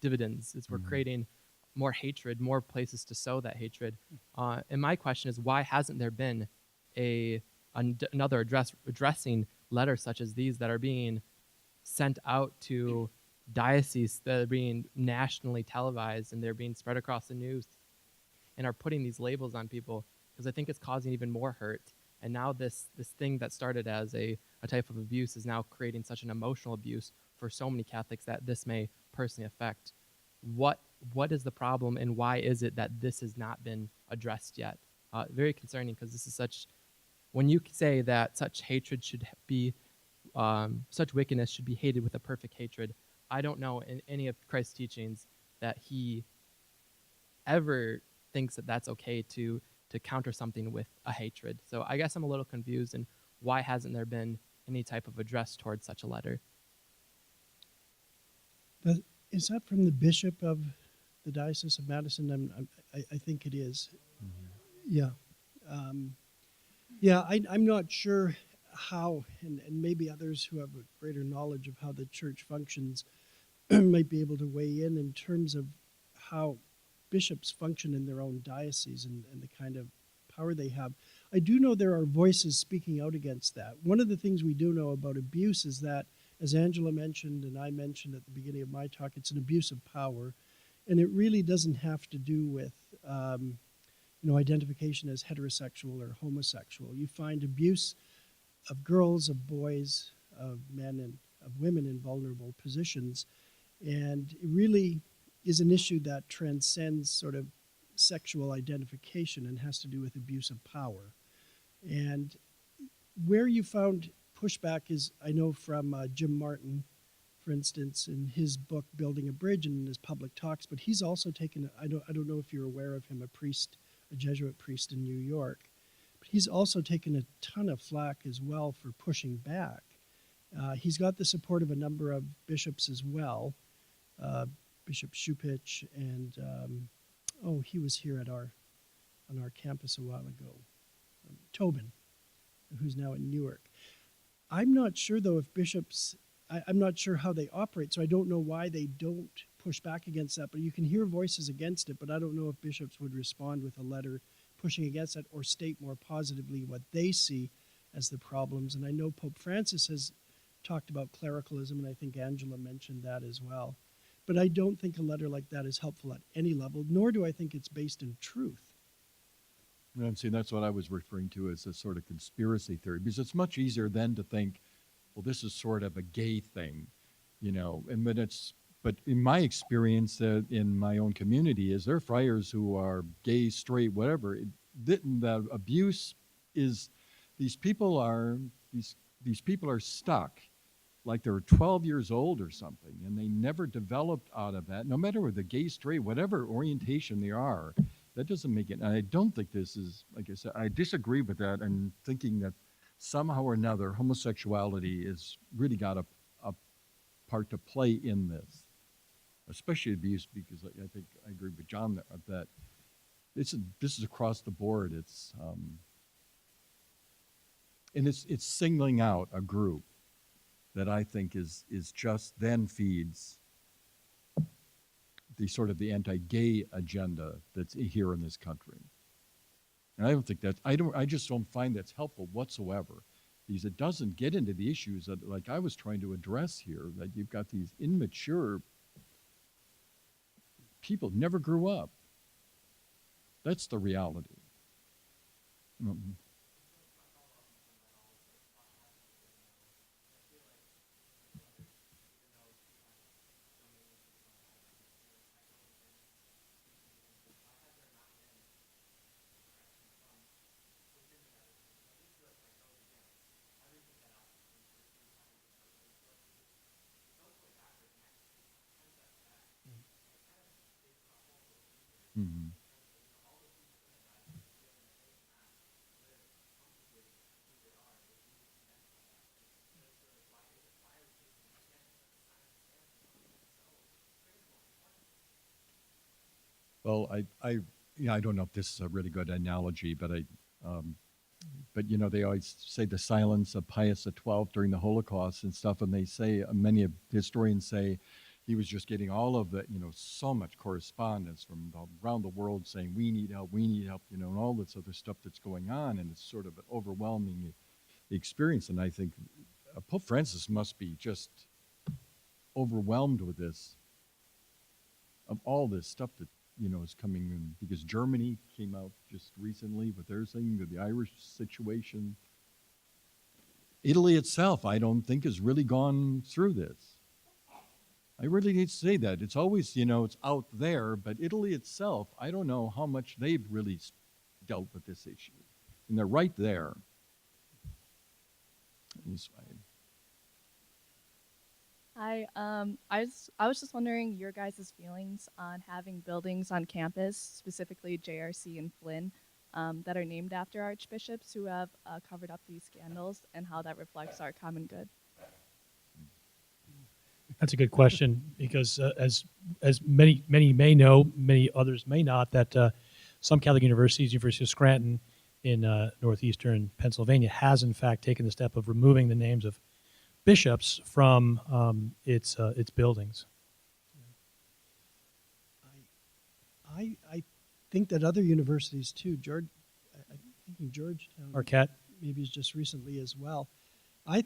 dividends. We're creating more hatred, more places to sow that hatred. And my question is, why hasn't there been another addressing letters such as these that are being sent out to dioceses, that are being nationally televised, and they're being spread across the news and are putting these labels on people? Because I think it's causing even more hurt. And now this thing that started as a type of abuse is now creating such an emotional abuse for so many Catholics that this may personally affect. What is the problem, and why is it that this has not been addressed yet? Very concerning, because this is such, when you say that such hatred should be, such wickedness should be hated with a perfect hatred, I don't know in any of Christ's teachings that he ever thinks that that's okay to counter something with a hatred. So I guess I'm a little confused, and why hasn't there been any type of address towards such a letter? Is that from the bishop of the Diocese of Madison? I think it is. Yeah. I'm not sure how, and maybe others who have a greater knowledge of how the church functions might be able to weigh in terms of how bishops function in their own diocese and the kind of power they have. I do know there are voices speaking out against that. One of the things we do know about abuse is that, as Angela mentioned and I mentioned at the beginning of my talk, it's an abuse of power, and it really doesn't have to do with identification as heterosexual or homosexual. You find abuse of girls, of boys, of men, and of women in vulnerable positions, and it really is an issue that transcends sort of sexual identification and has to do with abuse of power. And where you found pushback is, I know from Jim Martin, for instance, in his book Building a Bridge and in his public talks, but he's also taken, I don't know if you're aware of him, a Jesuit priest in New York, but he's also taken a ton of flack as well for pushing back. He's got the support of a number of bishops as well, Bishop Shupich, and he was here at on our campus a while ago, Tobin, who's now in Newark. I'm not sure though if bishops, I'm not sure how they operate, so I don't know why they don't push back against that. But you can hear voices against it, but I don't know if bishops would respond with a letter pushing against that or state more positively what they see as the problems. And I know Pope Francis has talked about clericalism, and I think Angela mentioned that as well. But I don't think a letter like that is helpful at any level, nor do I think it's based in truth. And see, that's what I was referring to as a sort of conspiracy theory, because it's much easier then to think, well, this is sort of a gay thing, but in my experience in my own community is there are friars who are gay, straight, whatever. The abuse is, these people are stuck like they're 12 years old or something, and they never developed out of that, no matter whether gay, straight, whatever orientation they are. That doesn't make it, and I don't think this is, like I said, I disagree with that and thinking that somehow or another homosexuality is really got a part to play in this, especially abuse, because I think I agree with John that this is across the board. It's and it's singling out a group that I think is just then feeds the sort of the anti-gay agenda that's here in this country. And I don't think I just don't find that's helpful whatsoever, because it doesn't get into the issues that, like I was trying to address here, that you've got these immature people who never grew up. That's the reality. Mm-hmm. Mm-hmm. Well, I don't know if this is a really good analogy, but they always say the silence of Pius XII during the Holocaust and stuff, and they say, many of historians say, he was just getting all of the, so much correspondence from around the world saying, we need help, and all this other stuff that's going on, and it's sort of an overwhelming experience. And I think Pope Francis must be just overwhelmed with this, of all this stuff that, is coming in, because Germany came out just recently with their thing, the Irish situation. Italy itself, I don't think, has really gone through this. I really hate to say that. It's always, it's out there, but Italy itself, I don't know how much they've really dealt with this issue. And they're right there. Hi, I was just wondering your guys' feelings on having buildings on campus, specifically JRC and Flynn, that are named after archbishops who have covered up these scandals, and how that reflects our common good. That's a good question, because as many may know, many others may not, that some Catholic universities, University of Scranton in northeastern Pennsylvania, has in fact taken the step of removing the names of bishops from its buildings. I think that other universities too, I'm thinking Georgetown, Marquette, maybe just recently as well. I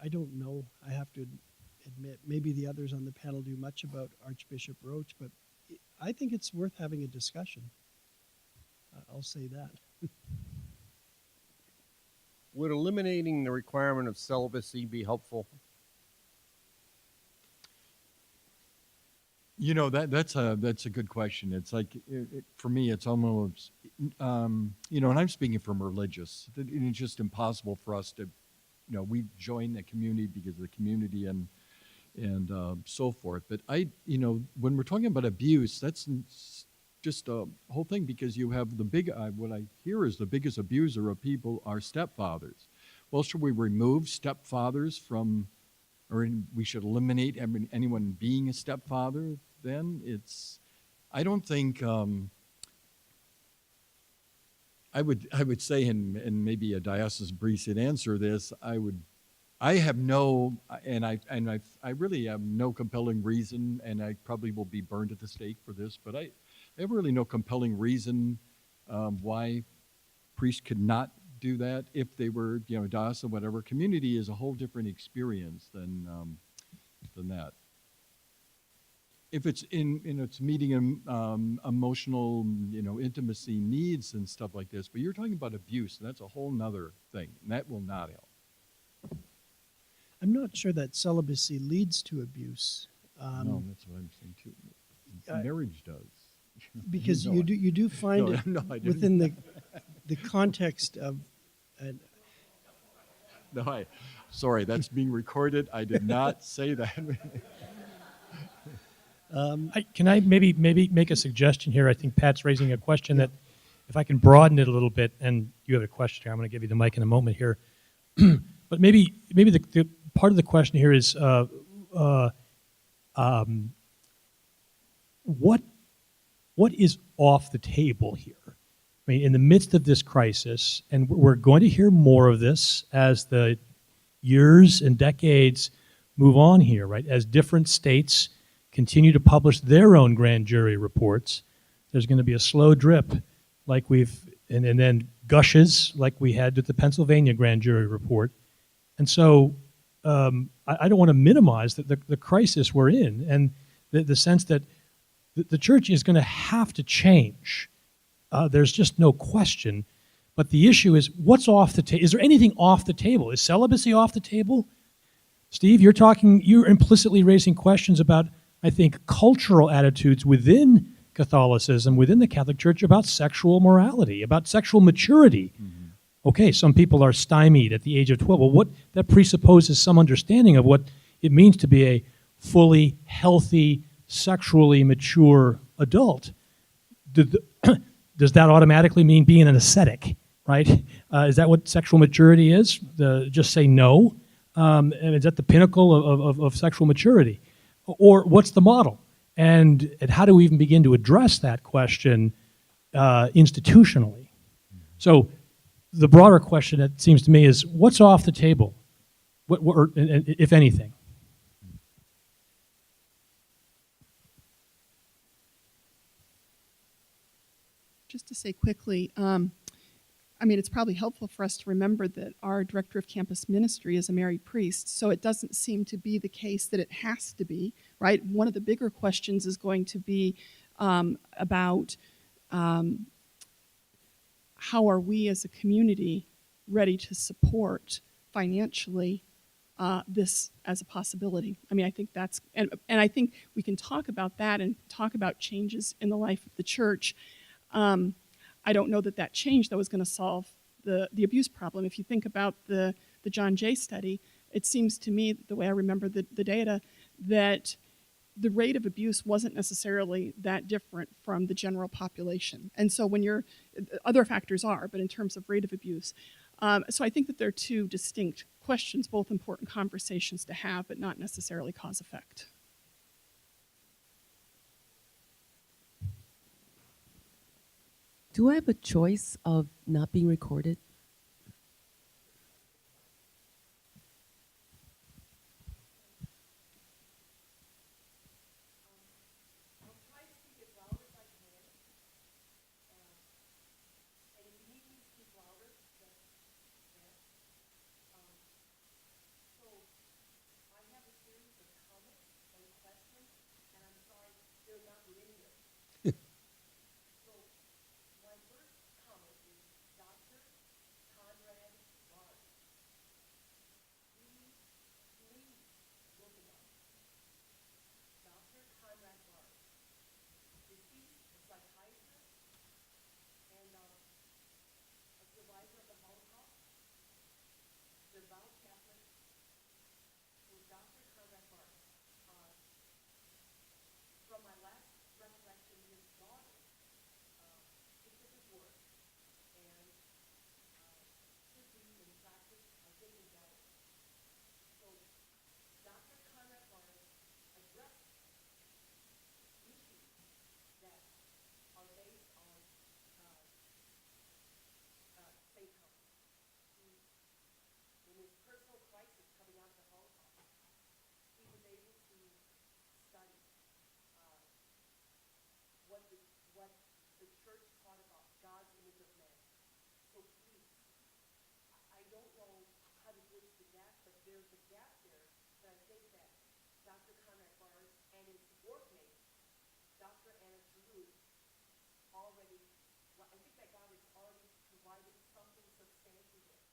don't know. I have to admit, maybe the others on the panel do much about Archbishop Roach, but I think it's worth having a discussion. I'll say that. Would eliminating the requirement of celibacy be helpful? That's a good question. It's like, for me, it's almost, and I'm speaking from religious. It's just impossible for us to, we join the community because of the community and so forth. But when we're talking about abuse, that's just a whole thing, because you have the big, what I hear is the biggest abuser of people are stepfathers. Well, should we remove stepfathers from, we should eliminate anyone being a stepfather then? I don't think, I would say, and maybe a diocesan priest could answer this, I have no, I really have no compelling reason, and I probably will be burned at the stake for this, but I have really no compelling reason why priests could not do that if they were, diocesan, whatever. Community is a whole different experience than that. If it's it's meeting emotional, intimacy needs and stuff like this, but you're talking about abuse, and that's a whole nother thing, and that will not help. I'm not sure that celibacy leads to abuse. No, that's what I'm saying too. Marriage does. Because No, you do find it no, I didn't. within the context of No, sorry, that's being recorded. I did not say that. Can I maybe make a suggestion here? I think Pat's raising a question that, if I can broaden it a little bit, and you have a question here, I'm going to give you the mic in a moment here. But maybe the part of the question here is what is off the table here? I mean, in the midst of this crisis, and we're going to hear more of this as the years and decades move on here, right? As different states continue to publish their own grand jury reports, there's going to be a slow drip like and then gushes like we had with the Pennsylvania grand jury report. And so I don't want to minimize the crisis we're in, and the sense that the church is going to have to change. There's just no question. But the issue is, what's off the table? Is there anything off the table? Is celibacy off the table? Steve, you're implicitly raising questions about, I think, cultural attitudes within Catholicism, within the Catholic Church, about sexual morality, about sexual maturity. Mm-hmm. Okay, some people are stymied at the age of 12. Well, that presupposes some understanding of what it means to be a fully healthy, sexually mature adult. Does that automatically mean being an ascetic, right? Is that what sexual maturity is? Just say no? And is that the pinnacle of sexual maturity? Or what's the model? And how do we even begin to address that question institutionally? So the broader question, it seems to me, is what's off the table, if anything? Just to say quickly, it's probably helpful for us to remember that our director of campus ministry is a married priest, so it doesn't seem to be the case that it has to be, right? One of the bigger questions is going to be about how are we as a community ready to support financially this as a possibility. I think that's, and I think we can talk about that and talk about changes in the life of the church. I don't know that change, though, is going to solve the abuse problem. If you think about the John Jay study, it seems to me, the way I remember the data, that the rate of abuse wasn't necessarily that different from the general population. And so other factors are, but in terms of rate of abuse. So I think that there are two distinct questions, both important conversations to have, but not necessarily cause-effect. Do I have a choice of not being recorded? there's a gap there that I think that Dr. Conrad Barnes and his workmate, Dr. Anna Giroux, already, well, I think that God has already provided something substantial there.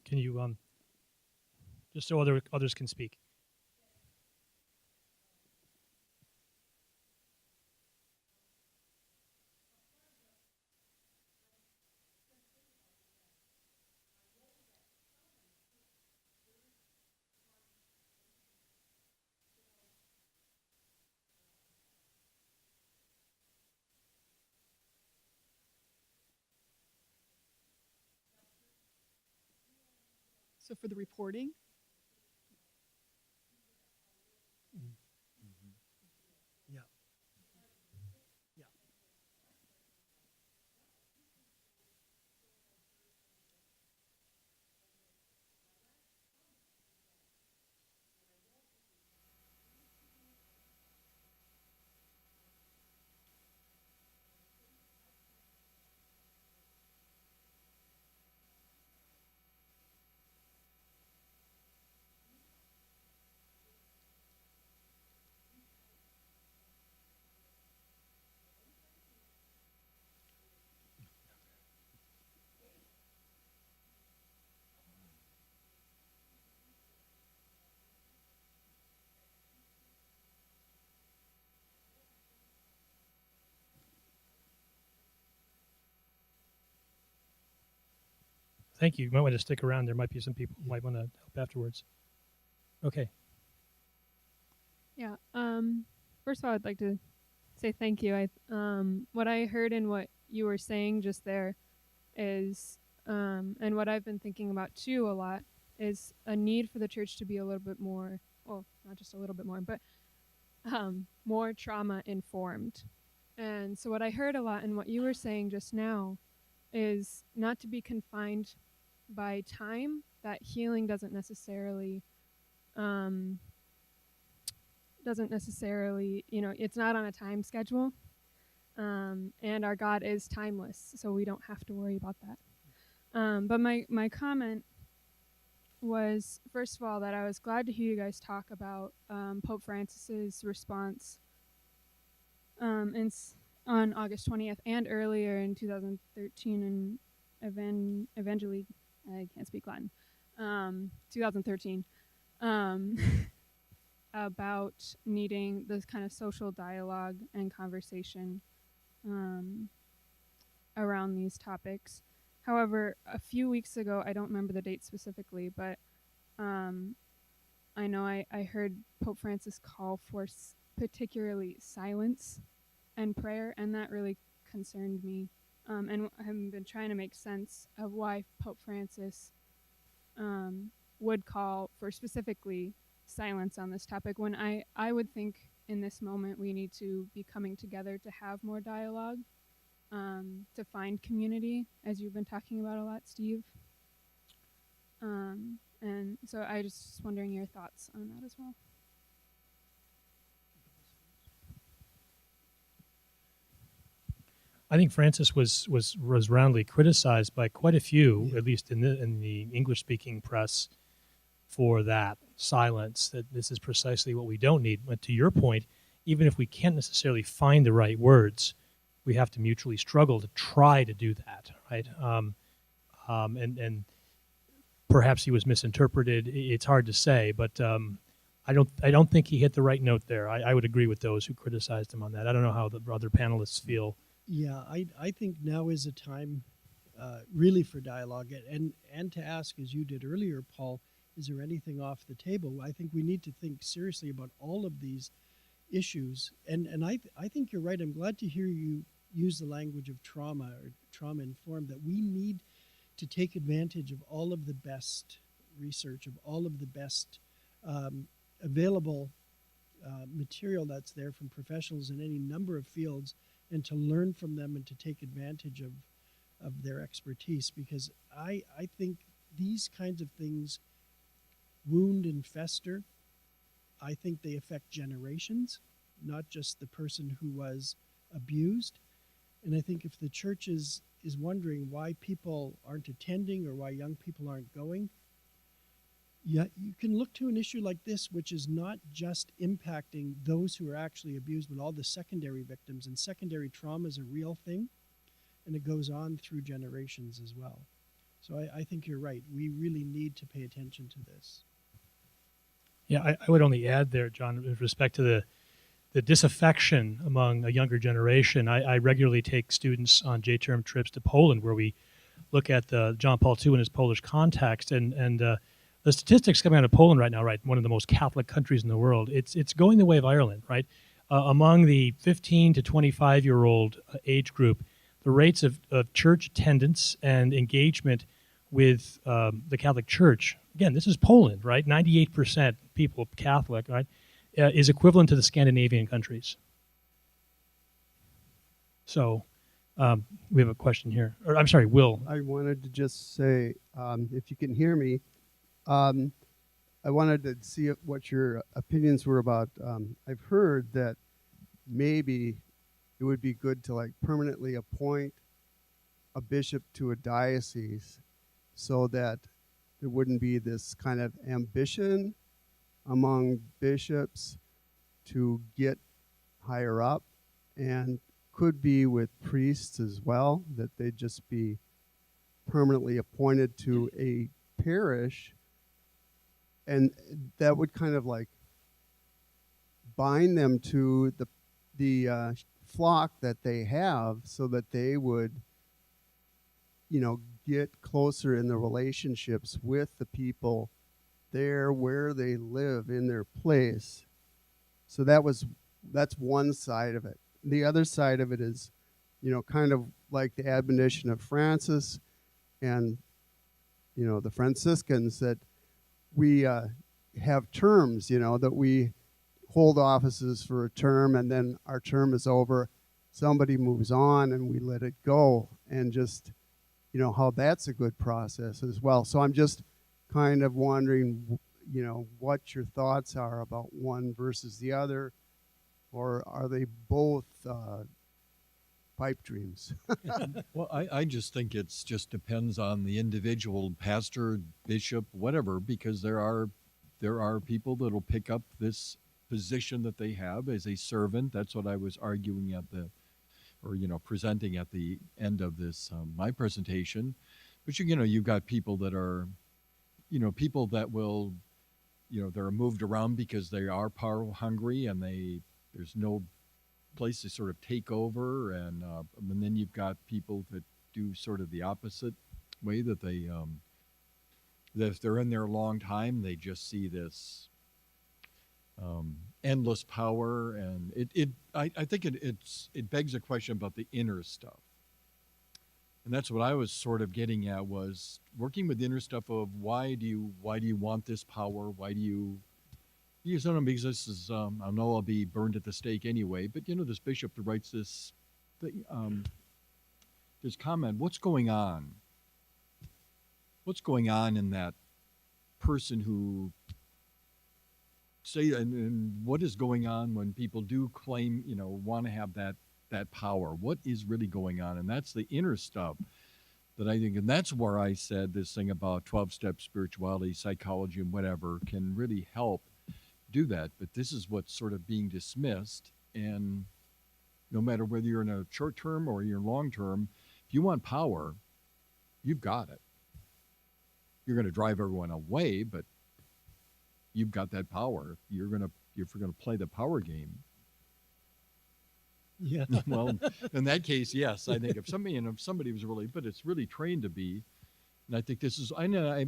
Can you just so others can speak? So for the reporting, Yeah. Yeah. Thank you. You might want to stick around. There might be some people who might want to help afterwards. Okay. Yeah. First of all, I'd like to say thank you. What I heard in what you were saying just there is, and what I've been thinking about too a lot, is a need for the church to be a little bit more, well, not just a little bit more, but more trauma informed. And so what I heard a lot in what you were saying just now is not to be confined by time. That healing doesn't necessarily, it's not on a time schedule. And our God is timeless, so we don't have to worry about that. But my comment was, first of all, that I was glad to hear you guys talk about Pope Francis's response on August 20th and earlier in 2013 in Evangelii, I can't speak Latin, 2013, about needing this kind of social dialogue and conversation around these topics. However, a few weeks ago, I don't remember the date specifically, but I know I heard Pope Francis call for particularly silence and prayer, and that really concerned me. And I've been trying to make sense of why Pope Francis would call for specifically silence on this topic, when I would think in this moment we need to be coming together to have more dialogue, to find community, as you've been talking about a lot, Steve. And so I just wondering your thoughts on that as well. I think Francis was roundly criticized by quite a few, at least in the English-speaking press, for that silence. That this is precisely what we don't need. But to your point, even if we can't necessarily find the right words, we have to mutually struggle to try to do that, right? And perhaps he was misinterpreted. It's hard to say, but I don't think he hit the right note there. I would agree with those who criticized him on that. I don't know how the other panelists feel. Yeah, I think now is a time really for dialogue and to ask, as you did earlier, Paul, is there anything off the table? I think we need to think seriously about all of these issues. And I think you're right. I'm glad to hear you use the language of trauma or trauma informed, that we need to take advantage of all of the best research, of all of the best available material that's there from professionals in any number of fields, and to learn from them and to take advantage of their expertise, because I think these kinds of things wound and fester. I think they affect generations, not just the person who was abused. And I think if the church is wondering why people aren't attending or why young people aren't going, yeah, you can look to an issue like this, which is not just impacting those who are actually abused, but all the secondary victims. And secondary trauma is a real thing, and it goes on through generations as well. So I think you're right. We really need to pay attention to this. Yeah, I would only add there, John, with respect to the disaffection among a younger generation. I regularly take students on J-term trips to Poland, where we look at John Paul II in his Polish context, and the statistics coming out of Poland right now, right, one of the most Catholic countries in the world, it's going the way of Ireland, right? Among the 15 to 25-year-old age group, the rates of church attendance and engagement with the Catholic Church again, this is Poland, right? 98% people Catholic, right? Is equivalent to the Scandinavian countries. So we have a question here. Or I'm sorry, Will. I wanted to just say, if you can hear me, I wanted to see what your opinions were about. I've heard that maybe it would be good to like permanently appoint a bishop to a diocese so that there wouldn't be this kind of ambition among bishops to get higher up, and could be with priests as well, that they'd just be permanently appointed to a parish, and that would kind of like bind them to the flock that they have, so that they would, you know, get closer in the relationships with the people there where they live in their place. So that's one side of it. The other side of it is, you know, kind of like the admonition of Francis and, you know, the Franciscans, that we have terms, you know, that we hold offices for a term, and then our term is over, somebody moves on, and we let it go, and just, you know, how that's a good process as well. So I'm just kind of wondering, you know, what your thoughts are about one versus the other, or are they both pipe dreams? Well, I just think it's just depends on the individual pastor, bishop, whatever, because there are people that'll pick up this position that they have as a servant. That's what I was arguing presenting at the end of this my presentation. But you've got people that are, people that will, they're moved around because they are power hungry, and there's no place to sort of take over, and then you've got people that do sort of the opposite way, that that if they're in there a long time, they just see this endless power, and I think it begs a question about the inner stuff. And that's what I was sort of getting at, was working with the inner stuff of why do you want this power? Why do you use it? Because this is, I know I'll be burned at the stake anyway, but this bishop that writes this comment, what's going on? What's going on in that person who say, and what is going on when people do claim, want to have that power? What is really going on? And that's the inner stuff that I think, and that's where I said this thing about 12-step spirituality, psychology, and whatever can really help do that. But this is what's sort of being dismissed. And no matter whether you're in a short term or you're long term, if you want power, you've got it. You're going to drive everyone away, but you've got that power. If you're going to play the power game. Yeah. Well, in that case, yes. I think if somebody was really, but it's really trained to be, and I think this is, I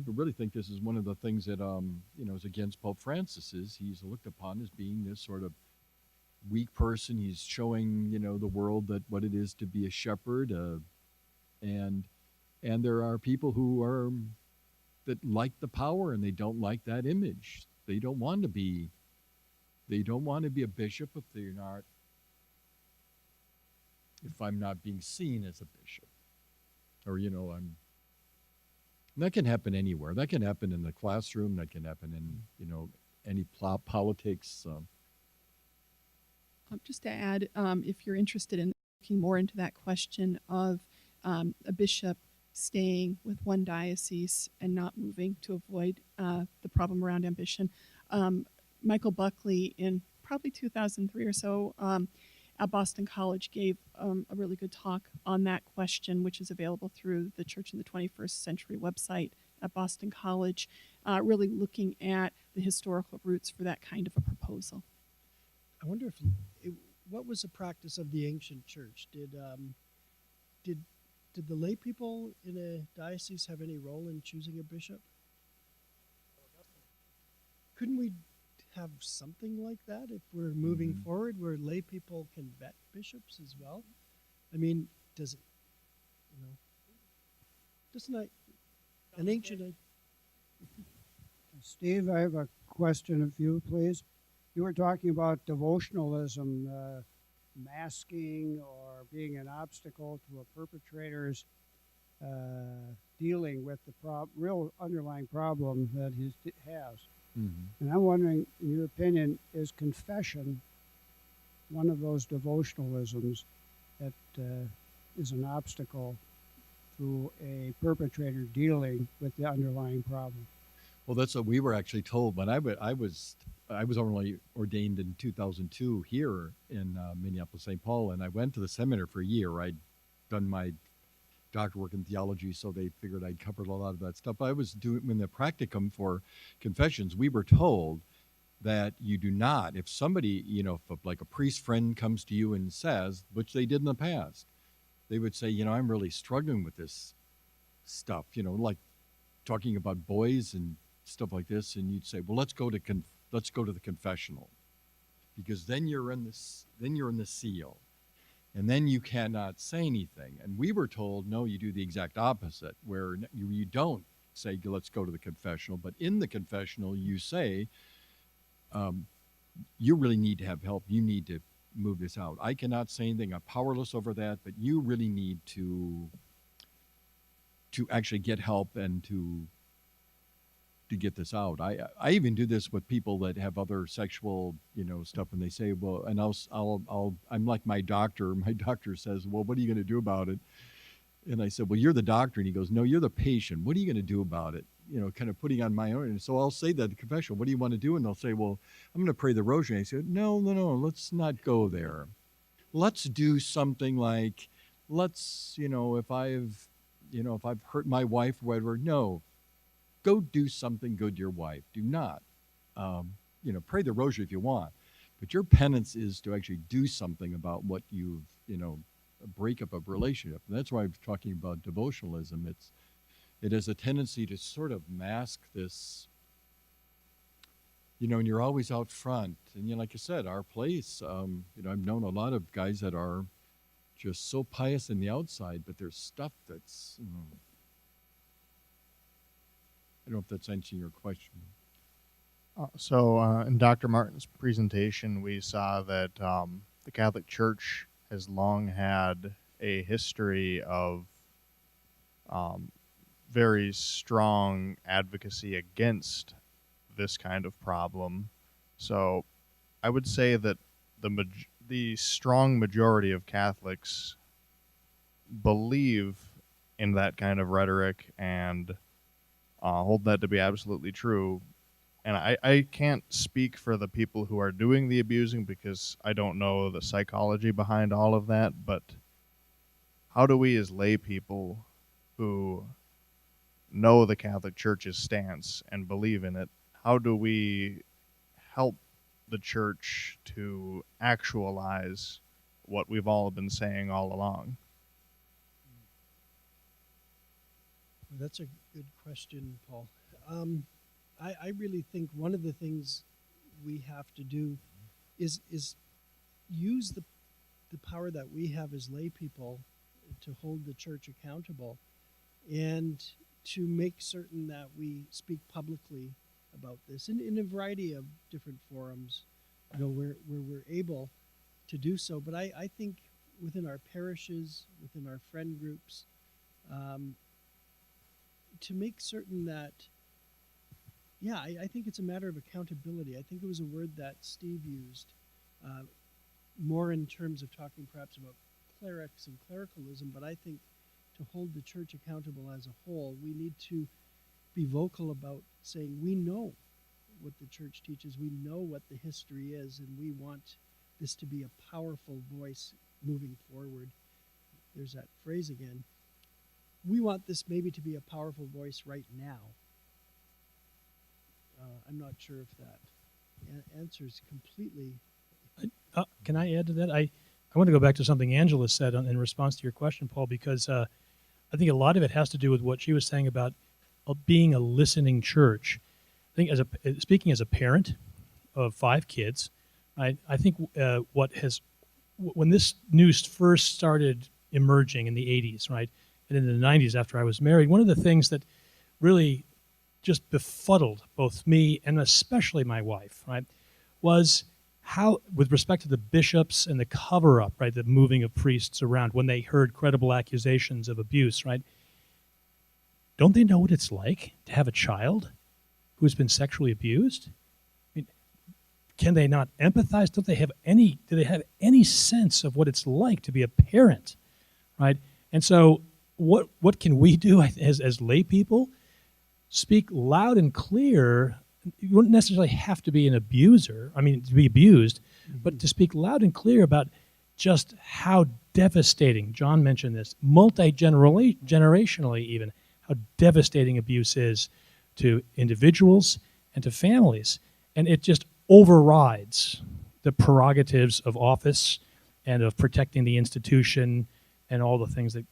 really think this is one of the things that is against Pope Francis. Is he's looked upon as being this sort of weak person. He's showing the world that what it is to be a shepherd, and there are people who are that like the power, and they don't like that image. They don't want to be a bishop if I'm not being seen as a bishop, or that can happen anywhere. That can happen in the classroom. That can happen in any politics. Just to add, if you're interested in looking more into that question of a bishop staying with one diocese and not moving to avoid the problem around ambition, Michael Buckley, in probably 2003 or so, at Boston College, gave a really good talk on that question, which is available through the Church in the 21st Century website at Boston College, really looking at the historical roots for that kind of a proposal. I wonder what was the practice of the ancient church? Did the lay people in a diocese have any role in choosing a bishop? Couldn't we have something like that if we're moving forward, where lay people can vet bishops as well? I mean, does it, doesn't an ancient... Steve, I have a question of you, please. You were talking about devotionalism, masking or being an obstacle to a perpetrator's dealing with the real underlying problem that he has. Mm-hmm. And I'm wondering, in your opinion, is confession one of those devotionalisms that is an obstacle to a perpetrator dealing with the underlying problem? Well, that's what we were actually told when I was only ordained in 2002 here in Minneapolis, St. Paul, and I went to the seminary for a year. I'd done my doctor work in theology, so they figured I'd covered a lot of that stuff. But I was doing in the practicum for confessions. We were told that you do not, if somebody, if like a priest friend comes to you and says, which they did in the past, they would say, I'm really struggling with this stuff, like talking about boys and stuff like this, and you'd say, well, let's go to the confessional, because then you're in the seal, and then you cannot say anything. And we were told, no, you do the exact opposite, where you don't say, let's go to the confessional, but in the confessional you say, you really need to have help. You need to move this out. I cannot say anything. I'm powerless over that, but you really need to actually get help and to get this out. I even do this with people that have other sexual, stuff, and they say, well, and I'm like my doctor. My doctor says, well, what are you going to do about it? And I said, well, you're the doctor. And he goes, no, you're the patient. What are you going to do about it? Kind of putting on my own. And so I'll say that at the confessional, what do you want to do? And they'll say, well, I'm going to pray the rosary. And I said, no, let's not go there. Let's do something like, if I've hurt my wife or whatever, no, go do something good to your wife. Do not, pray the rosary if you want. But your penance is to actually do something about what you've, a breakup of relationship. And that's why I'm talking about devotionalism. It has a tendency to sort of mask this, and you're always out front. And, like I said, our place, I've known a lot of guys that are just so pious in the outside, but there's stuff that's, I don't know if that's answering your question. In Dr. Martin's presentation, we saw that the Catholic Church has long had a history of very strong advocacy against this kind of problem. So I would say that the strong majority of Catholics believe in that kind of rhetoric and hold that to be absolutely true. And I can't speak for the people who are doing the abusing because I don't know the psychology behind all of that, but how do we as lay people who know the Catholic Church's stance and believe in it, how do we help the Church to actualize what we've all been saying all along? That's a good question, Paul. I really think one of the things we have to do is use the power that we have as lay people to hold the church accountable and to make certain that we speak publicly about this in a variety of different forums, where we're able to do so. But I think within our parishes, within our friend groups, to make certain that, I think it's a matter of accountability. I think it was a word that Steve used, more in terms of talking perhaps about clerics and clericalism, but I think to hold the church accountable as a whole, we need to be vocal about saying we know what the church teaches, we know what the history is, and we want this to be a powerful voice moving forward. There's that phrase again. We want this maybe to be a powerful voice right now. I'm not sure if that answers completely. Can I add to that? I want to go back to something Angela said in response to your question, Paul, because I think a lot of it has to do with what she was saying about being a listening church. I think speaking as a parent of 5 kids, I think when this news first started emerging in the 80s, right, and in the 90s after I was married, one of the things that really just befuddled both me and especially my wife, right, was how, with respect to the bishops and the cover up, right, the moving of priests around when they heard credible accusations of abuse, right, don't they know what it's like to have a child who's been sexually abused? I mean, can they not empathize? Do they have any sense of what it's like to be a parent, right? And so what can we do as lay people? Speak loud and clear. You don't necessarily have to be an abuser, to be abused, but to speak loud and clear about just how devastating, John mentioned this, multi-generationally even, how devastating abuse is to individuals and to families. And it just overrides the prerogatives of office and of protecting the institution and all the things that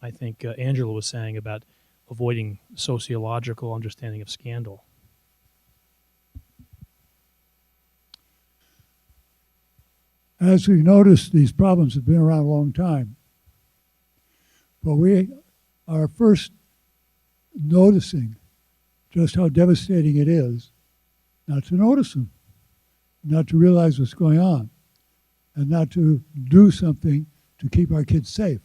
I think Angela was saying about avoiding sociological understanding of scandal. As we noticed, these problems have been around a long time. But we are first noticing just how devastating it is not to notice them, not to realize what's going on, and not to do something to keep our kids safe.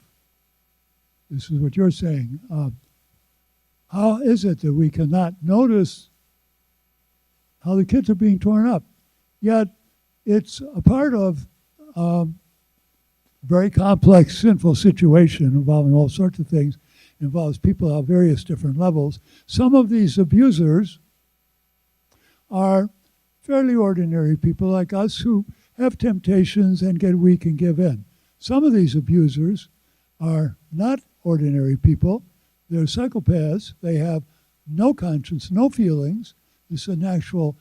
This is what you're saying. How is it that we cannot notice how the kids are being torn up? Yet it's a part of a very complex, sinful situation involving all sorts of things. It involves people at various different levels. Some of these abusers are fairly ordinary people like us who have temptations and get weak and give in. Some of these abusers are not ordinary people. They're psychopaths. They have no conscience, no feelings. This is an actual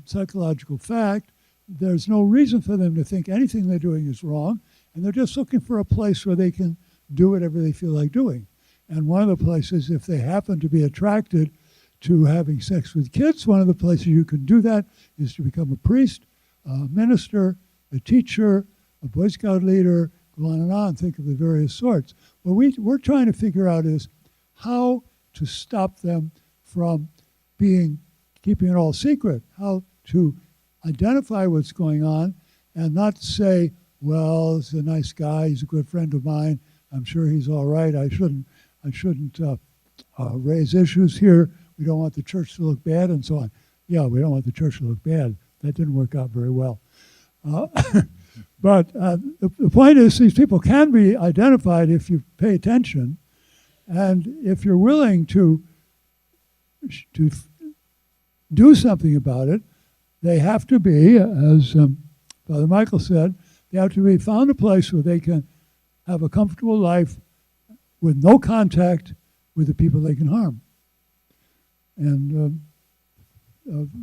psychological fact. There's no reason for them to think anything they're doing is wrong, and they're just looking for a place where they can do whatever they feel like doing. And one of the places, if they happen to be attracted to having sex with kids, one of the places you can do that is to become a priest, a minister, a teacher, a Boy Scout leader, go on and on, think of the various sorts. What we're trying to figure out is how to stop them from keeping it all secret, how to identify what's going on and not say, well, he's a nice guy, he's a good friend of mine, I'm sure he's all right, I shouldn't raise issues here, we don't want the church to look bad and so on. Yeah, we don't want the church to look bad. That didn't work out very well. But the point is these people can be identified if you pay attention, and if you're willing to do something about it, they have to be, as Father Michael said, they have to be found a place where they can have a comfortable life with no contact with the people they can harm. And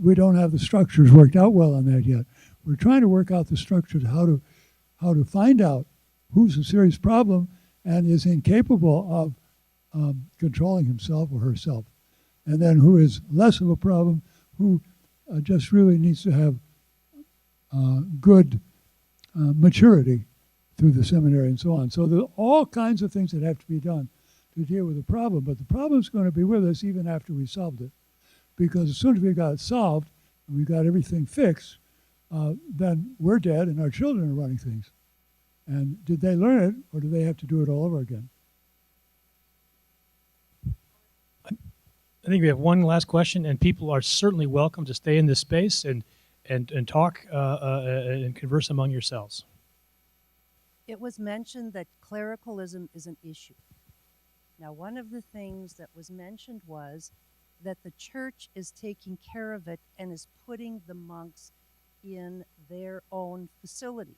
we don't have the structures worked out well on that yet. We're trying to work out the structures, how to find out who's a serious problem and is incapable of controlling himself or herself, and then who is less of a problem, who just really needs to have good maturity through the seminary and so on. So there are all kinds of things that have to be done to deal with the problem, but the problem's going to be with us even after we solved it, because as soon as we got it solved and we got everything fixed, then we're dead and our children are running things. And did they learn it, or do they have to do it all over again? I think we have one last question, and people are certainly welcome to stay in this space and talk and converse among yourselves. It was mentioned that clericalism is an issue. Now, one of the things that was mentioned was that the church is taking care of it and is putting the monks in their own facility.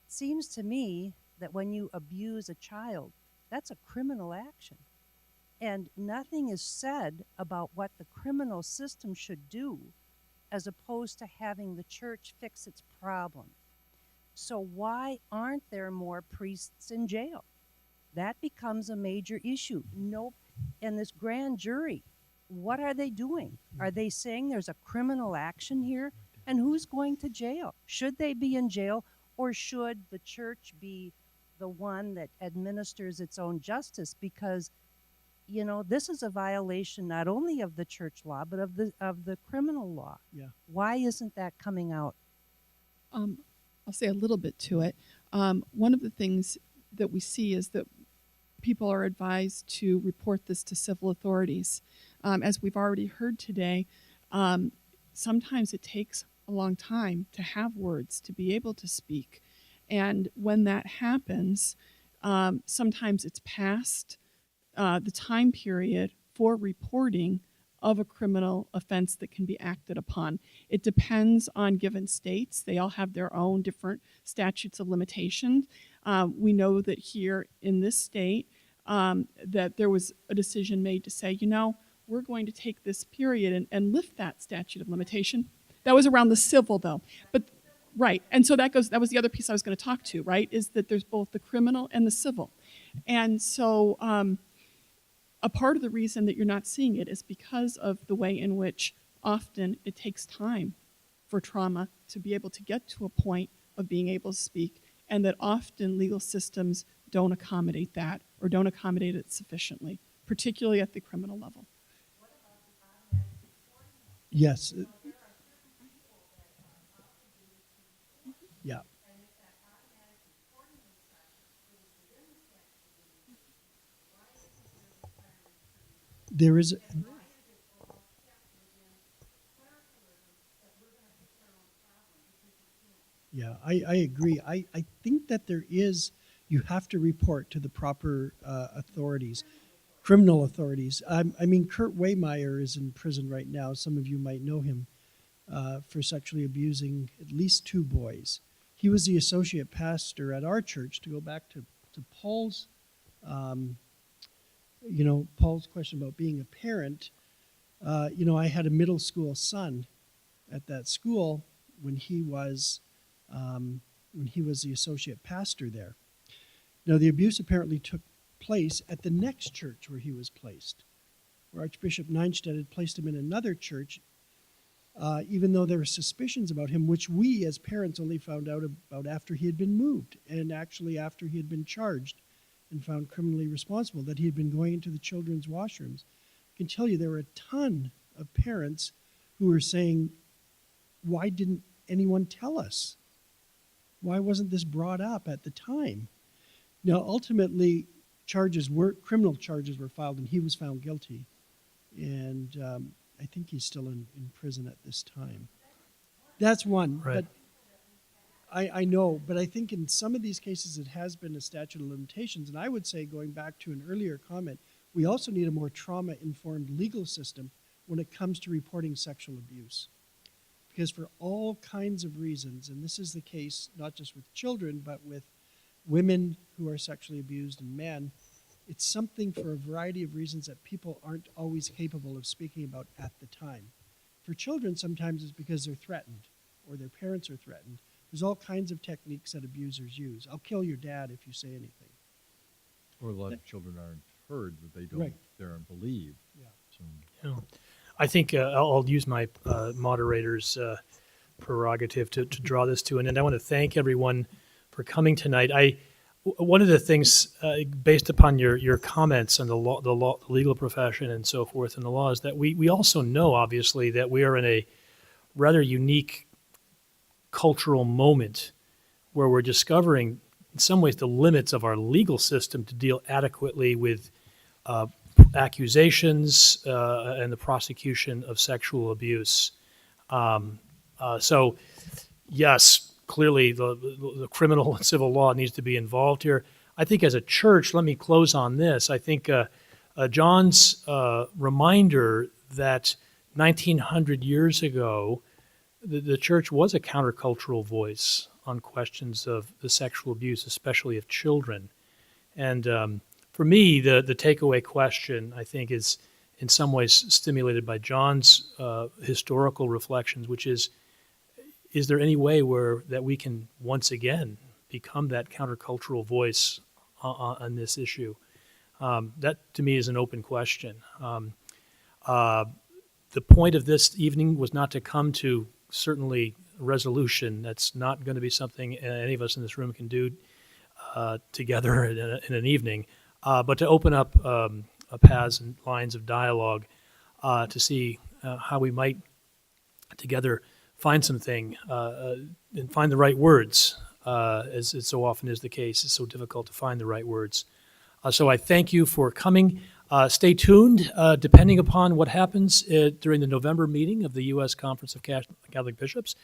It seems to me that when you abuse a child, that's a criminal action. And nothing is said about what the criminal system should do as opposed to having the church fix its problem. So why aren't there more priests in jail? That becomes a major issue. Nope. And this grand jury, what are they doing? Are they saying there's a criminal action here? And who's going to jail? Should they be in jail, or should the church be the one that administers its own justice? Because you know, this is a violation not only of the church law, but of the criminal law. Yeah. Why isn't that coming out? I'll say a little bit to it. One of the things that we see is that people are advised to report this to civil authorities. As we've already heard today, sometimes it takes a long time to have words, to be able to speak. And when that happens, sometimes it's past the time period for reporting of a criminal offense that can be acted upon. It depends on given states. They all have their own different statutes of limitations. We know that here in this state, that there was a decision made to say, you know, we're going to take this period and lift that statute of limitation. That was around the civil, though. But right, and so that was the other piece I was going to talk to, right, is that there's both the criminal and the civil. And so a part of the reason that you're not seeing it is because of the way in which often it takes time for trauma to be able to get to a point of being able to speak, and that often legal systems don't accommodate that or don't accommodate it sufficiently, particularly at the criminal level. Yes. Yeah. There is. Yeah, I agree. I think that there is, you have to report to the proper authorities, criminal authorities. I mean, Kurt Waymeyer is in prison right now. Some of you might know him for sexually abusing at least 2 boys. He was the associate pastor at our church, to go back to Paul's, Paul's question about being a parent. I had a middle school son at that school when he was the associate pastor there. Now, the abuse apparently took place at the next church where he was placed, where Archbishop Neinstedt had placed him in another church, even though there were suspicions about him, which we as parents only found out about after he had been moved, and actually after he had been charged and found criminally responsible, that he had been going into the children's washrooms. I can tell you there were a ton of parents who were saying, why didn't anyone tell us? Why wasn't this brought up at the time? Now, ultimately, criminal charges were filed, and he was found guilty. And I think he's still in prison at this time. That's one. Right. But I know, but I think in some of these cases it has been a statute of limitations. And I would say, going back to an earlier comment, we also need a more trauma-informed legal system when it comes to reporting sexual abuse. Because for all kinds of reasons, and this is the case not just with children, but with women who are sexually abused and men, it's something for a variety of reasons that people aren't always capable of speaking about at the time. For children, sometimes it's because they're threatened or their parents are threatened. There's all kinds of techniques that abusers use. I'll kill your dad if you say anything. Or a lot of children aren't heard, that they don't, Right. they aren't believed. Yeah. So, I think I'll use my moderator's prerogative to draw this to an end. I want to thank everyone for coming tonight. One of the things, based upon your comments on the legal profession and so forth and the law, is that we also know, obviously, that we are in a rather unique cultural moment where we're discovering, in some ways, the limits of our legal system to deal adequately with accusations and the prosecution of sexual abuse. So, yes, clearly the criminal and civil law needs to be involved here. I think as a church, let me close on this. I think John's reminder that 1900 years ago, the church was a countercultural voice on questions of the sexual abuse, especially of children. And for me, the takeaway question, I think, is in some ways stimulated by John's historical reflections, which is there any way that we can once again become that countercultural voice on this issue? That, to me, is an open question. The point of this evening was not to come to certainly a resolution. That's not going to be something any of us in this room can do together in an evening, but to open up paths and lines of dialogue to see how we might together find something and find the right words, as it so often is the case. It's so difficult to find the right words. So I thank you for coming. Stay tuned, depending upon what happens during the November meeting of the U.S. Conference of Catholic Bishops.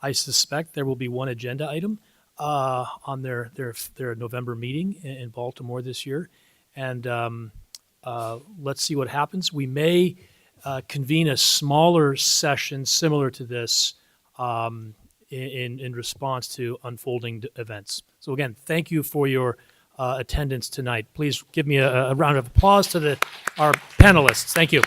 I suspect there will be one agenda item on their November meeting in Baltimore this year. And let's see what happens. We may convene a smaller session similar to this in response to unfolding events. So again, thank you for your attendance tonight. Please give me a round of applause to our panelists. Thank you.